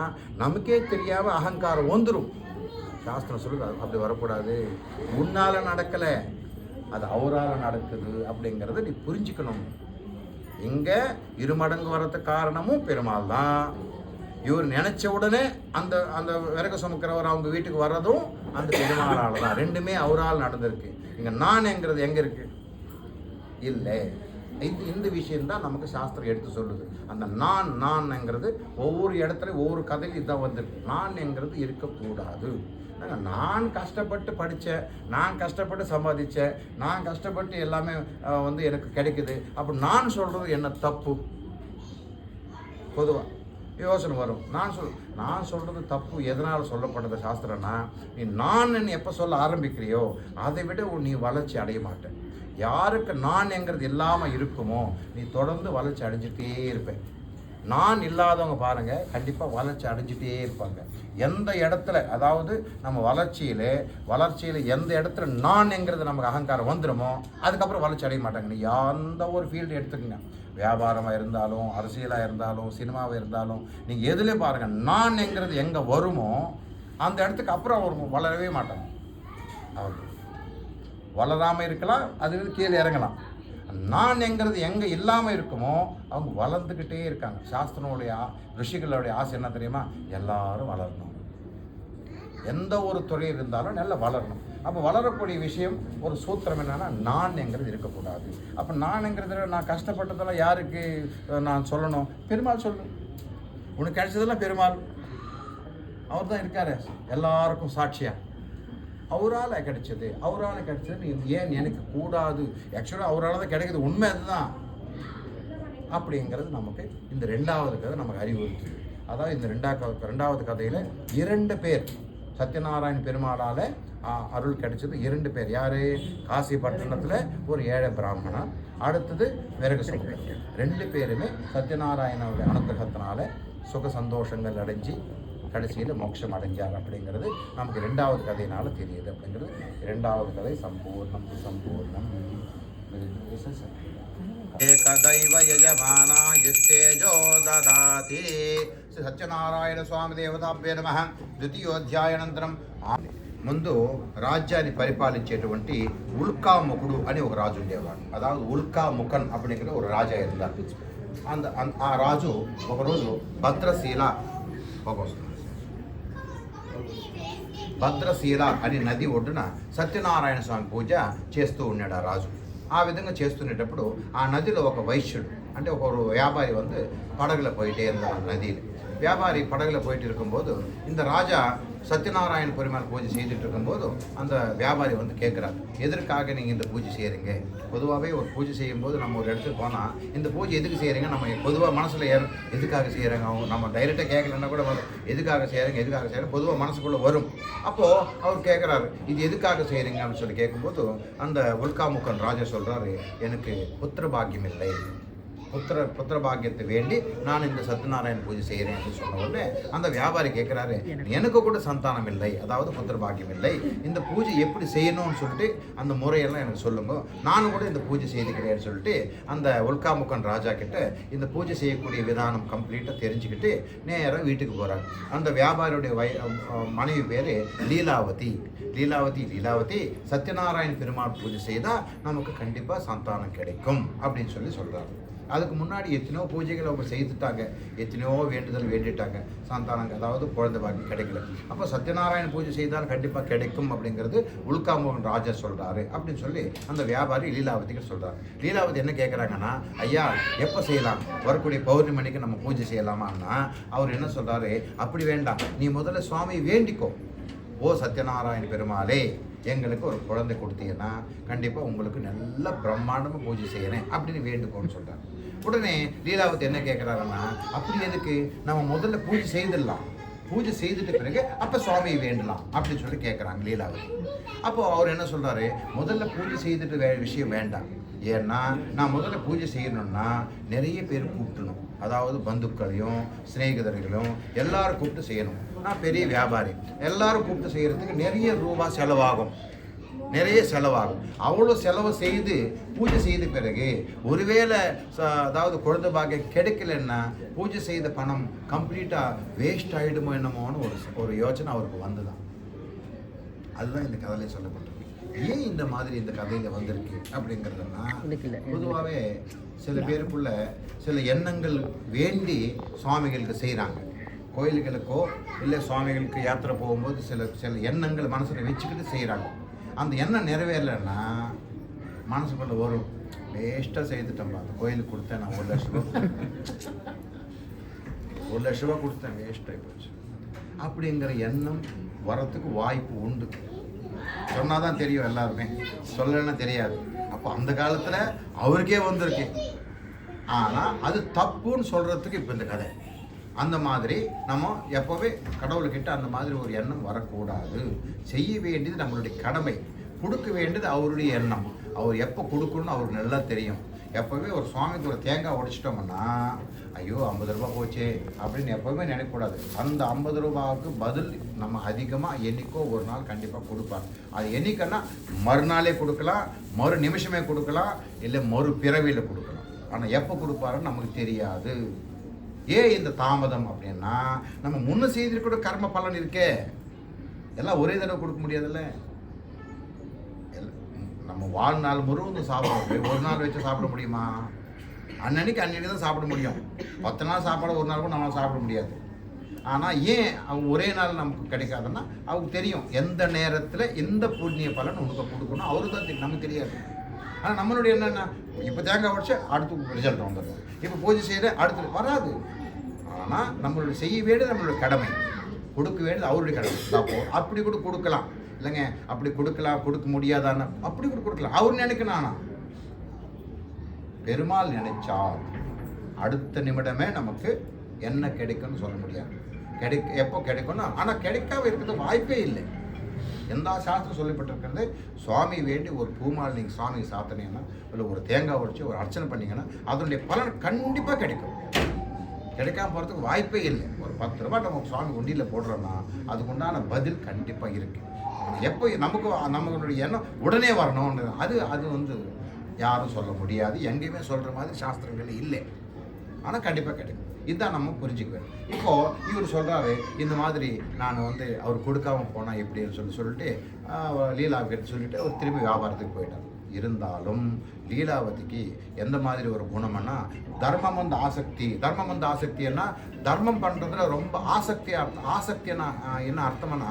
நமக்கே தெரியாமல் அகங்காரம் வந்துடும். சாஸ்திரம் சொல்லுது அப்படி வரக்கூடாது, உன்னால் நடக்கலை, அது அவரால் நடக்குது அப்படிங்கிறத நீ புரிஞ்சுக்கணும். இங்கே 2 மடங்கு வர்றதுக்கு காரணமும் பெருமாள் தான். இவர் நினச்ச உடனே அந்த அந்த விறகு சுமக்கிறவர் அவங்க வீட்டுக்கு வர்றதும் அந்த பெருமாளால் தான். 2மே அவரால் நடந்திருக்கு. இங்கே நான்ங்கிறது எங்கே இருக்குது, இல்லை. இந்த விஷயம்தான் நமக்கு சாஸ்திரம் எடுத்து சொல்லுது. அந்த நான்ங்கிறது ஒவ்வொரு இடத்துல ஒவ்வொரு கதையில் இதான் வந்துருக்கு. நான்ங்கிறது இருக்கக்கூடாது. நான் கஷ்டப்பட்டு படித்தேன், நான் கஷ்டப்பட்டு சம்பாதிச்சேன், நான் கஷ்டப்பட்டு எல்லாமே வந்து எனக்கு கிடைக்குது, அப்போ நான் சொல்கிறது என்ன தப்பு? பொதுவாக யோசனை வரும். நான் சொல்கிறது தப்பு எதனால் சொல்லப்பட்டது சாஸ்திரம்னா, நீ நான் எப்போ சொல்ல ஆரம்பிக்கிறியோ அதை விட நீ வளர்ச்சி அடைய மாட்டேன். யாருக்கு நான்ங்கிறது இல்லாமல் இருக்குமோ நீ தொடர்ந்து வளர்ச்சி அடைஞ்சிட்டே இருப்பேன். நான் இல்லாதவங்க பாருங்கள் கண்டிப்பாக வளர்ச்சி அடைஞ்சிட்டே இருப்பாங்க. எந்த இடத்துல, அதாவது நம்ம வளர்ச்சியில் எந்த இடத்துல நான்ங்கிறது நமக்கு அகங்காரம் வந்துடுமோ அதுக்கப்புறம் வளர்ச்சி அடைய மாட்டாங்க. நீ எந்த ஒரு ஃபீல்டு எடுத்துக்கங்க, வியாபாரமாக இருந்தாலும், அரசியலாக இருந்தாலும், சினிமாவாக இருந்தாலும், நீங்கள் எதுலேயே பாருங்கள் நான்ங்கிறது எங்கே வருமோ அந்த இடத்துக்கு அப்புறம் அவர் வளரவே மாட்டாங்க. அவர் வளராமல் இருக்கலாம், அது கீழே இறங்கலாம். நான்ங்கிறது எங்கே இல்லாமல் இருக்குமோ அவங்க வளர்ந்துக்கிட்டே இருக்காங்க. சாஸ்திரனுடைய ரிஷிகளுடைய ஆசை என்ன தெரியுமா, எல்லாரும் வளரணும், எந்த ஒரு துறை இருந்தாலும் நல்லா வளரணும். அப்போ வளரக்கூடிய விஷயம் ஒரு சூத்திரம் என்னன்னா நான்ங்கிறது இருக்கக்கூடாது. அப்போ நான்ங்கிறது நான் கஷ்டப்பட்டதெல்லாம் யாருக்கு நான் சொல்லணும், பெருமாள் சொல்லணும். உனக்கு கிடைச்சதெல்லாம் பெருமாள், அவர் தான் இருக்காரு எல்லாருக்கும் சாட்சியாக. அவரால் கிடைச்சது நீ ஏன் எனக்கு கூடாது, ஆக்சுவலாக அவரால் தான் கிடைக்குது, உண்மை அதுதான் அப்படிங்கிறது நமக்கு இந்த 2வது கதை நமக்கு அறிவுறுத்துது. அதாவது இந்த 2வது கதையில் 2 பேர் சத்யநாராயண பெருமாளால் அருள் கிடைச்சது. 2 பேர் யார், காசி பட்டணத்தில் ஒரு ஏழை பிராமணன், அடுத்தது விறகு சுமக்கிறவர். 2 பேருமே சத்யநாராயணனுடைய அனுகிரகத்தினால சுக சந்தோஷங்கள் அடைஞ்சி கடைசியில் மோட்சம் அடைஞ்சார் அப்படிங்கிறது நமக்கு 2வது கதையினால தெரியுது. அப்படிங்கிறது 2வது கதை சம்பூர்ணம். ஏகதைவ யஜமானாயுஸ்தேஜோ ததாதி. శ్రీ సత్యనారాయణ స్వామి దేవతాభ్యో నమః. ద్వితీయోధ్యాయానంతరం ముందు రాజ్యాన్ని పరిపాలించేటువంటి ఉల్కాముఖుడు అని ఒక రాజు ఉండేవాడు. అதாவது ఉల్కాముఖన్ அப்படிங்கிற ஒரு ராஜா இருந்தார். ఆ రాజు ఒకరోజు భద్రశీల అనే నది ఒడ్డున సత్యనారాయణ స్వామి పూజ చేస్తూ ఉన్నాడు ఆ రాజు. ఆ విధంగా చేస్తునేటప్పుడు ఆ నదిలో ఒక వైశ్యుడు, అంటే ఒక వ్యాపారి வந்து படகுல போயிட்டே இருந்தார். நதியில் வியாபாரி படகுல போயிட்டு இருக்கும்போது இந்த ராஜா சத்யநாராயண பெருமாள் பூஜை செய்துட்டு இருக்கும்போது அந்த வியாபாரி வந்து கேட்குறாரு, எதற்காக நீங்கள் இந்த பூஜை செய்கிறீங்க? பொதுவாகவே ஒரு பூஜை செய்யும்போது நம்ம ஒரு இடத்துக்கு போனால் இந்த பூஜை எதுக்கு செய்கிறீங்க நம்ம பொதுவாக மனசில் எதுக்காக செய்கிறாங்க, அவங்க நம்ம டைரெக்டாக கேட்கலன்னா கூட வரும், எதுக்காக செய்கிறீங்க பொதுவாக மனசுக்குள்ளே வரும். அப்போது அவர் கேட்குறாரு, இது எதுக்காக செய்கிறீங்க அப்படின்னு சொல்லி கேட்கும்போது அந்த உல்காமுக்கன் ராஜா சொல்கிறாரு, எனக்கு புத்திர பாக்கியம் இல்லை, புத்திர பாக்கியத்தை வேண்டி நான் இந்த சத்யநாராயண பூஜை செய்கிறேன் சொன்ன உடனே அந்த வியாபாரி கேட்குறாரு, எனக்கு கூட சந்தானம் இல்லை, அதாவது புத்திர பாக்கியம் இல்லை, இந்த பூஜை எப்படி செய்யணும்னு சொல்லிட்டு அந்த முறையெல்லாம் எனக்கு சொல்லுங்க, நானும் கூட இந்த பூஜை செய்துக்கிறேன்னு சொல்லிட்டு அந்த உல்காமுக்கன் ராஜா கிட்ட இந்த பூஜை செய்யக்கூடிய விதானம் கம்ப்ளீட்டாக தெரிஞ்சுக்கிட்டு நேராக வீட்டுக்கு போகிறாங்க. அந்த வியாபாரியுடைய மனைவி பேர் லீலாவதி. லீலாவதி சத்யநாராயண பெருமாள் பூஜை செய்தால் நமக்கு கண்டிப்பாக சந்தானம் கிடைக்கும் அப்படின்னு சொல்கிறாங்க. அதுக்கு முன்னாடி எத்தனையோ பூஜைகள் அவங்க செய்துட்டாங்க, எத்தனையோ வேண்டுதல் வேண்டிட்டாங்க, சந்தானம் அதாவது குழந்தை பாக்கி கிடைக்கல. அப்போ சத்யநாராயண பூஜை செய்தால் கண்டிப்பாக கிடைக்கும் அப்படிங்கிறது உல்காமோகன் ராஜா சொல்கிறாரு அப்படின்னு சொல்லி அந்த வியாபாரி லீலாவதிக்கு சொல்கிறார். லீலாவதி என்ன கேட்குறாங்கன்னா, ஐயா எப்போ செய்யலாம், வரக்கூடிய பௌர்ணமிக்கு நம்ம பூஜை செய்யலாமான்னா அவர் என்ன சொல்கிறாரு, அப்படி வேண்டாம், நீ முதல்ல சுவாமி வேண்டிக்கோ, ஓ சத்யநாராயண பெருமாளே எங்களுக்கு ஒரு குழந்தை கொடுத்தீங்கன்னா கண்டிப்பாக உங்களுக்கு நல்ல பிரம்மாண்டமாக பூஜை செய்யறேன் அப்படின்னு வேண்டுக்கோன்னு சொல்கிறாங்க. உடனே லீலாவதி என்ன கேட்குறாருன்னா, அப்படி எதுக்கு, நம்ம முதல்ல பூஜை செய்திடலாம், பூஜை செய்துட்டு பிறகு அப்போ சுவாமியை வேண்டலாம் அப்படின்னு சொல்லி கேட்குறாங்க லீலாவதி. அப்போது அவர் என்ன சொல்கிறாரு, முதல்ல பூஜை செய்துட்டு விஷயம் வேண்டாம், ஏன்னா நான் முதல்ல பூஜை செய்யணும்னா நிறைய பேர் கூப்பிடணும், அதாவது பந்துக்களையும் சிநேகிதர்களையும் எல்லாரும் கூப்பிட்டு செய்யணும். நான் பெரிய வியாபாரி, எல்லாரும் கூப்பிட்டு செய்கிறதுக்கு நிறைய ரூபா செலவாகும், அவ்வளோ செலவு செய்து பூஜை செய்த பிறகு ஒருவேளை அதாவது குழந்தை பாக்கியம் கிடைக்கலன்னா பூஜை செய்த பணம் கம்ப்ளீட்டாக வேஸ்ட் ஆகிடுமோ என்னமோன்னு ஒரு யோசனை அவருக்கு வந்துதான். அதுதான் இந்த கதையில் சொல்லப்பட்டிருக்கு. ஏன் இந்த மாதிரி இந்த கதையில் வந்திருக்கு அப்படிங்கிறதுனா, பொதுவாகவே சில பேருக்குள்ள சில எண்ணங்கள் வேண்டி சுவாமிகளுக்கு செய்கிறாங்க. கோயில்களுக்கோ இல்லை சுவாமிகளுக்கு யாத்திரை போகும்போது சில எண்ணங்கள் மனசில் வச்சுக்கிட்டு செய்கிறாங்க. அந்த எண்ணம் நிறைவேறலைன்னா மனசுக்குள்ள வரும், வேஸ்ட்டாக செய்துட்டோம்பா, அந்த கோயிலுக்கு கொடுத்தேன் நான் 1 லட்ச ரூபா கொடுத்தேன், வேஸ்ட்டாகி போச்சு அப்படிங்கிற எண்ணம் வரத்துக்கு வாய்ப்பு உண்டு. சொன்னால் தான் தெரியும், எல்லாருமே சொல்லலைன்னா தெரியாது. அப்போ அந்த காலத்தில் அவருக்கே வந்திருக்கு, ஆனால் அது தப்புன்னு சொல்கிறதுக்கு இப்போ இந்த கதை. அந்த மாதிரி நம்ம எப்போவே கடவுள்கிட்ட அந்த மாதிரி ஒரு எண்ணம் வரக்கூடாது. செய்ய வேண்டியது நம்மளுடைய கடமை, கொடுக்க வேண்டியது அவருடைய எண்ணம். அவர் எப்போ கொடுக்கணும்னு அவருக்கு நல்லா தெரியும். எப்போவே ஒரு சுவாமிக்கு ஒரு தேங்காய் உடைச்சிட்டோம்னா, ஐயோ 50 ரூபா போச்சே அப்படின்னு எப்போவுமே நினைக்கக்கூடாது. அந்த 50 ரூபாவுக்கு பதில் நம்ம அதிகமாக என்னைக்கோ ஒரு நாள் கண்டிப்பாக கொடுப்பாங்க. அது என்னைக்குன்னா மறுநாளே கொடுக்கலாம், மறு நிமிஷமே கொடுக்கலாம், இல்லை மறு பிறவியில் கொடுக்கலாம். ஆனால் எப்போ கொடுப்பாருன்னு நமக்கு தெரியாது. ஏன் இந்த தாமதம் அப்படின்னா, நம்ம முன்ன செய்திருக்கிற கர்ம பலன் இருக்கே, எல்லாம் ஒரே தடவை கொடுக்க முடியாதுல்ல. நம்ம வாழ்நாள் முழுவதும் சாப்பிடுவோம், ஒரு நாள் வச்சு சாப்பிட முடியுமா? அன்னன்னைக்கு தான் சாப்பிட முடியும். 10 நாள் சாப்பாடு ஒரு நாள் கூட நம்மளால் சாப்பிட முடியாது. ஆனால் ஏன் அவங்க ஒரே நாள் நமக்கு கிடைக்காதுன்னா, அவங்க தெரியும் எந்த நேரத்தில் எந்த புண்ணிய பலன் உனக்கு கொடுக்கணும், அவருக்கு தான் தெரியும், நமக்கு தெரியாது. ஆனால் நம்மளுடைய என்னென்னா, இப்போ தேங்காய் உடச்சு அடுத்து ரிசல்ட் வந்துடும், இப்போ பூஜை செய்கிற அடுத்து வராது. ஆனால் நம்மளுடைய செய்ய வேண்டியது நம்மளுடைய கடமை, கொடுக்க வேண்டியது அவருடைய கடமை. அப்போ அப்படி கூட கொடுக்கலாம் இல்லைங்க, அப்படி கொடுக்கலாம், கொடுக்க முடியாதான்னு அப்படி கூட கொடுக்கலாம். அவர் நினைக்கணும், ஆனால் பெருமாள் நினைச்சால் அடுத்த நிமிடமே நமக்கு என்ன கிடைக்கும்னு சொல்ல முடியாது. எப்போ கிடைக்கணும், ஆனால் கிடைக்காம இருக்கிறது வாய்ப்பே இல்லை. எந்த சாஸ்திரம் சொல்லப்பட்டிருக்கிறது, சுவாமி வேண்டி ஒரு பூமால் நீங்கள் சுவாமிக்கு சாத்தினீங்கன்னா, இல்லை ஒரு தேங்காய் உடைச்சு ஒரு அர்ச்சனை பண்ணிங்கன்னா அதனுடைய பலன் கண்டிப்பாக கிடைக்கும். கிடைக்காம போகிறதுக்கு வாய்ப்பே இல்லை. ஒரு 10 ரூபா நம்ம சுவாமி உண்டியில் போடுறோன்னா அதுக்குண்டான பதில் கண்டிப்பாக இருக்குது. எப்போ நம்மளுடைய எண்ணம் உடனே வரணும்னு அது வந்து யாரும் சொல்ல முடியாது, எங்கேயுமே சொல்கிற மாதிரி சாஸ்திரங்கள் இல்லை. ஆனால் கண்டிப்பாக கிடைக்கும். இதுதான் நம்ம புரிஞ்சுக்குவேன். இப்போது இவர் சொல்கிறாரு, இந்த மாதிரி நான் வந்து அவர் கொடுக்காம போனால் எப்படின்னு சொல்லிட்டு லீலாவதி சொல்லிவிட்டு அவர் திரும்பி வியாபாரத்துக்கு போயிட்டார். இருந்தாலும் லீலாவதிக்கு எந்த மாதிரி ஒரு குணம்னா, தர்மம் வந்து ஆசக்தின்னா தர்மம் பண்ணுறதுல ரொம்ப ஆசக்தினா என்ன அர்த்தம்னா,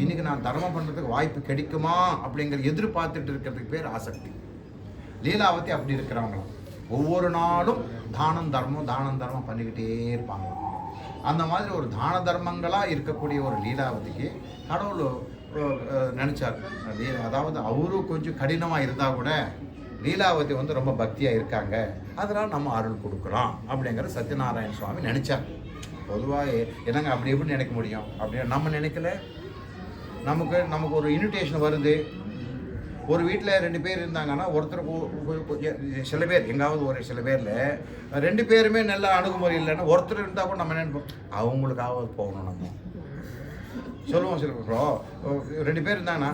இன்றைக்கி நான் தர்மம் பண்ணுறதுக்கு வாய்ப்பு கிடைக்குமா அப்படிங்கிற எதிர்பார்த்துட்டு இருக்கிறதுக்கு பேர் ஆசக்தி. லீலாவதி அப்படி இருக்கிறவங்களாம் ஒவ்வொரு நாளும் தானம் தர்மம் பண்ணிக்கிட்டே இருப்பாங்க. அந்த மாதிரி ஒரு தான தர்மங்களாக இருக்கக்கூடிய ஒரு லீலாவதிக்கு கடவுள் நினச்சார். அதாவது அவரும் கொஞ்சம் கடினமாக இருந்தால் கூட லீலாவதி வந்து ரொம்ப பக்தியாக இருக்காங்க, அதனால் நம்ம அருள் கொடுக்கலாம் அப்படிங்கிற சத்யநாராயண சுவாமி நினச்சார். பொதுவாக என்னங்க அப்படி எப்படி நினைக்க முடியும் அப்படின்னு நம்ம நினைக்கல. நமக்கு ஒரு இன்விடேஷன் வருது, ஒரு வீட்டில் 2 பேர் இருந்தாங்கன்னா ஒருத்தருக்கு சில பேர் எங்காவது ஒரு சில பேரில் 2 பேருமே நல்ல அணுகுமுறை இல்லைன்னா ஒருத்தர் இருந்தால் கூட நம்ம நினைப்போம் அவங்களுக்காவது போகணும் நம்ம சொல்லுவோம். சில ப்ரோ 2 பேர் இருந்தாங்கன்னா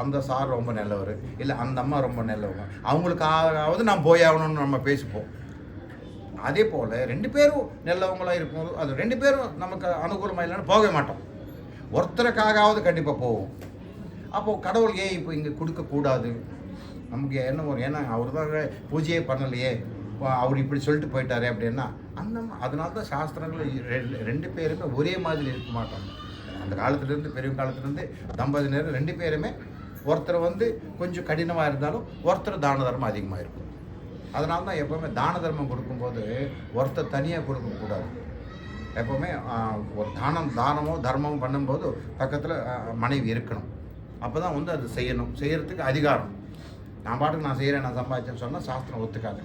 அந்த சார் ரொம்ப நல்லவர், இல்லை அந்த அம்மா ரொம்ப நல்லவங்க, அவங்களுக்காவது நான் போய் ஆகணும்னு நம்ம பேசிப்போம். அதே போல் 2 பேரும் நல்லவங்களாக இருக்கும்போது அது 2 பேரும் நமக்கு அனுகூலமாக இல்லைன்னு போக மாட்டோம், ஒருத்தருக்காகவது கண்டிப்பாக போவோம். அப்போது கடவுள் ஏன் இப்போ இங்கே கொடுக்கக்கூடாது நமக்கு என்ன ஒரு, ஏன்னா அவர் தான் பூஜையே பண்ணலையே, அவர் இப்படி சொல்லிட்டு போயிட்டாரே அப்படின்னா அதனால தான் சாஸ்திரங்கள் 2 பேருமே ஒரே மாதிரி இருக்க மாட்டாங்க. அந்த காலத்துலேருந்து பெரிய காலத்துலேருந்து தம்பதியினர் 2 பேருமே ஒருத்தர் கொஞ்சம் கடினமாக இருந்தாலும் ஒருத்தர் தான தர்மம் அதிகமாக இருக்கும். அதனால தான் எப்போவுமே தான தர்மம் கொடுக்கும்போது ஒருத்தர் தனியாக கொடுக்கக்கூடாது. எப்போவுமே ஒரு தானமோ தர்மமோ பண்ணும்போது பக்கத்தில் மனைவி இருக்கணும். அப்போ தான் அது செய்யறதுக்கு அதிகாரம். நான் பாட்டுக்கு நான் செய்கிறேன், நான் சம்பாதிச்சேன்னு சொன்னால் சாஸ்திரம் ஒத்துக்காது.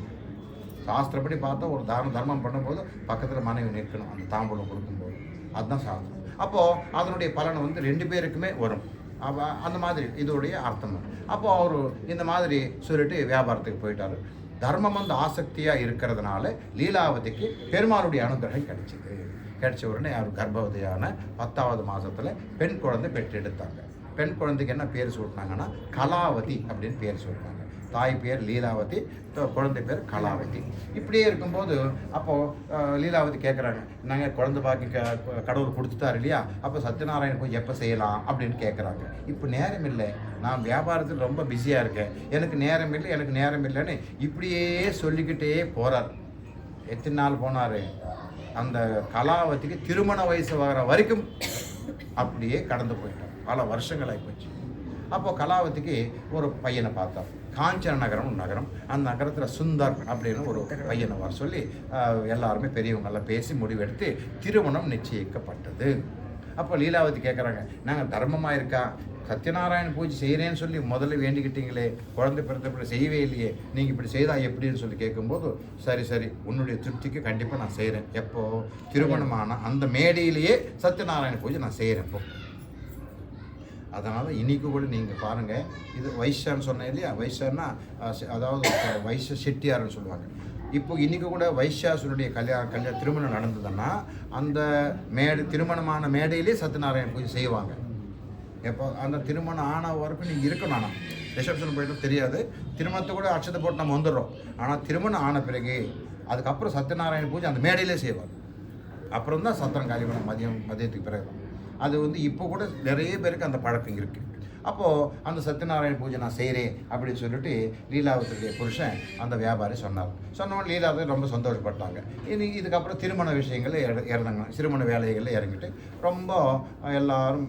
சாஸ்திரப்படி பார்த்தா ஒரு தர்மம் பண்ணும்போது பக்கத்தில் மனைவி நிற்கணும் அந்த தாம்பூலம் கொடுக்கும்போது, அதுதான் சாஸ்திரம். அப்போது அதனுடைய பலனை 2 பேருக்குமே வரும். அந்த மாதிரி இதோடைய அர்த்தம். அப்போது அவர் இந்த மாதிரி சொல்லிட்டு வியாபாரத்துக்கு போயிட்டார். தர்மம் ஆசக்தியாக இருக்கிறதுனால லீலாவதிக்கு பெருமாளுடைய அனுகிரகம் கிடைச்ச உடனே அவர் கர்ப்பவதியான 10வது மாதத்தில் பெண் குழந்தை பெற்றெடுத்தாங்க. பெண் குழந்தைக்கு என்ன பேர் சூட்டினாங்கன்னா கலாவதி அப்படின்னு பேர் சூட்டினாங்க. தாய் பேர் லீலாவதி, குழந்தை பேர் கலாவதி. இப்படியே இருக்கும்போது அப்போது லீலாவதி கேட்குறாங்க, நாங்கள் குழந்தை பாக்கி கடவுள் கொடுத்துட்டாரு இல்லையா, அப்போ சத்யநாராயண பூஜை எப்போ செய்யலாம் அப்படின்னு கேட்குறாங்க. இப்போ நேரம் இல்லை, நான் வியாபாரத்தில் ரொம்ப பிஸியாக இருக்கேன், எனக்கு நேரம் இல்லைன்னு இப்படியே சொல்லிக்கிட்டே போகிறார். எத்தனை நாள் போனார்? அந்த கலாவதிக்கு திருமண வயசு வர வரைக்கும் அப்படியே கடந்து போயிட்டார். பல வருஷங்களாகி போச்சு. அப்போது கலாவதிக்கு ஒரு பையனை பார்த்தார். காஞ்சன நகரம், அந்த நகரத்தில் சுந்தர் அப்படின்னு ஒரு பையனை வர சொல்லி எல்லாருமே பெரியவங்கெல்லாம் பேசி முடிவெடுத்து திருமணம் நிச்சயிக்கப்பட்டது. அப்போ லீலாவதி கேட்குறாங்க, நாங்கள் தர்மமாக இருக்கா, சத்யநாராயண பூஜை செய்கிறேன்னு சொல்லி முதல்ல வேண்டிக்கிட்டீங்களே, குழந்தை பிறந்தப்படி செய்யவே இல்லையே, நீங்கள் இப்படி செய்தால் எப்படின்னு சொல்லி கேட்கும்போது, சரி உன்னுடைய திருப்திக்கு கண்டிப்பாக நான் செய்கிறேன். எப்போது திருமணமான அந்த மேடையிலேயே சத்யநாராயண பூஜை நான் செய்கிறேன். இப்போ அதனால் இன்றைக்கி கூட நீங்கள் பாருங்கள், இது வைஷ்யான்னு சொன்னேன் இல்லையா, வைஷ்யான்னா அதாவது வைஷ்ய செட்டியார்னு சொல்லுவாங்க. இப்போ இன்றைக்கி கூட வைஷ்யாசுடைய கல்யாண திருமணம் நடந்ததுன்னா அந்த திருமணமான மேடையிலே சத்யநாராயண பூஜை செய்வாங்க. எப்போ அந்த திருமணம் ஆன வரைக்கும் நீங்கள் இருக்கணும். ஆனால் ரிசப்ஷன் போய்ட்டு தெரியாது, திருமணத்தை கூட அட்சத்தை போட்டு நம்ம வந்துடுறோம். ஆனால் திருமணம் ஆன பிறகு அதுக்கப்புறம் சத்யநாராயண பூஜை அந்த மேடையிலே செய்வார். அப்புறம் தான் சத்திரம் காலிமணம் மதியத்துக்கு பிறகு. அது இப்போ கூட நிறைய பேருக்கு அந்த பழக்கம் இருக்குது. அப்போது அந்த சத்யநாராயண பூஜை நான் செய்கிறேன் அப்படின்னு சொல்லிட்டு லீலாவதியுடைய புருஷன் அந்த வியாபாரி சொன்னவன் லீலாவதி ரொம்ப சந்தோஷப்பட்டாங்க. இதுக்கப்புறம் திருமண விஷயங்களில் இறந்தாங்க, திருமண வேலைகளில் இறங்கிட்டு ரொம்ப எல்லாரும்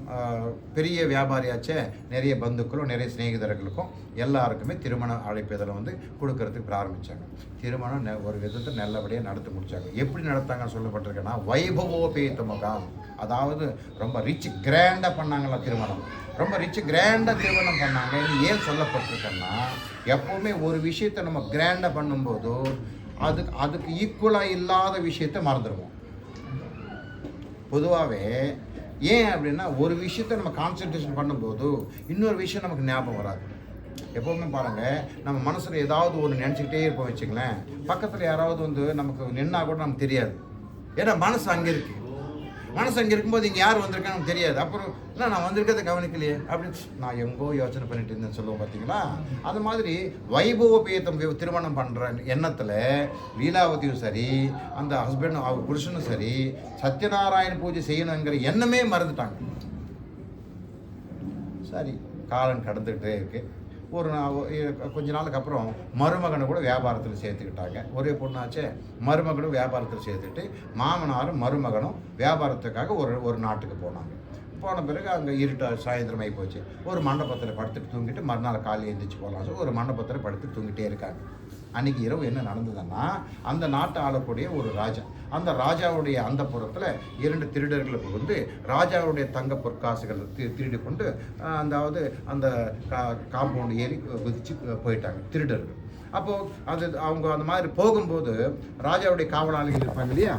பெரிய வியாபாரியாச்சே, நிறைய பந்துக்களும் நிறைய சிநேகிதர்களுக்கும் எல்லாருக்குமே திருமண அழைப்புதலை கொடுக்கறதுக்கு ஆரம்பித்தாங்க. திருமணம் ஒரு விதத்தில் நல்லபடியாக நடத்தி முடித்தாங்க. எப்படி நடத்தாங்கன்னு சொல்லப்பட்டிருக்கேன்னா வைபவோபேதமுகம், அதாவது ரொம்ப ரிச் கிராண்டாக பண்ணாங்களா திருமணம், ரொம்ப ரிச் கிராண்டாக திருமணம் பண்ணாங்க. ஏன் சொல்லப்பட்டிருக்கேன்னா எப்போவுமே ஒரு விஷயத்தை நம்ம கிராண்டாக பண்ணும்போது அதுக்கு ஈக்குவலாக இல்லாத விஷயத்தை மறந்துடுவோம் பொதுவாகவே. ஏன் அப்படின்னா ஒரு விஷயத்தை நம்ம கான்சன்ட்ரேஷன் பண்ணும்போது இன்னொரு விஷயம் நமக்கு ஞாபகம் வராது. எப்போவுமே பாருங்கள், நம்ம மனசில் ஏதாவது ஒன்று நினச்சிக்கிட்டே இருப்போம் வச்சுங்களேன், பக்கத்தில் யாராவது நமக்கு நின்னா கூட நமக்கு தெரியாது. ஏன்னா மனசு அங்கே இருக்குது. மனசு அங்கே இருக்கும்போது இங்கே யார் வந்திருக்கான்னு நமக்கு தெரியாது. அப்புறம் இல்லை நான் வந்திருக்கிறத கவனிக்கலையே அப்படின்னு நான் எங்கோ யோசனை பண்ணிட்டு இருந்தேன்னு சொல்லுவோம் பார்த்தீங்களா. அது மாதிரி வைபவோபேதம் திருமணம் பண்ணுற எண்ணத்தில் லீலாவதியும் சரி, அந்த ஹஸ்பண்டும் அவர் புருஷனும் சரி, சத்யநாராயண பூஜை செய்யணுங்கிற எண்ணமே மறந்துட்டாங்க. சரி, காலம் கடந்துக்கிட்டே இருக்குது. கொஞ்ச நாளுக்கு அப்புறம் மருமகனை கூட வியாபாரத்தில் சேர்த்துக்கிட்டாங்க. ஒரே பொண்ணாச்சே, மருமகனும் வியாபாரத்தில் சேர்த்துக்கிட்டு மாமனாரும் மருமகனும் வியாபாரத்துக்காக ஒரு நாட்டுக்கு போனாங்க. போன பிறகு அங்கே சாயந்தரம் ஆகி போச்சு. ஒரு மண்டபத்தில் படுத்துட்டு தூங்கிட்டு மறுநாள் காலையில் எழுந்திரிச்சு போகலாம் ஒரு மண்டபத்தில் படுத்துட்டு தூங்கிட்டே இருக்காங்க. அன்றைக்கி இரவு என்ன நடந்ததுன்னா, அந்த நாட்டை ஆளக்கூடிய ஒரு ராஜா, அந்த ராஜாவுடைய அந்த புறத்தில் 2 திருடர்களை புகுந்து ராஜாவுடைய தங்க பொற்காசுகள் திருடி கொண்டு அதாவது அந்த காம்பவுண்டு ஏறி குதிச்சு போயிட்டாங்க திருடர்கள். அப்போது அவங்க அந்த மாதிரி போகும்போது ராஜாவுடைய காவலாளிகள் இருப்பாங்க இல்லையா,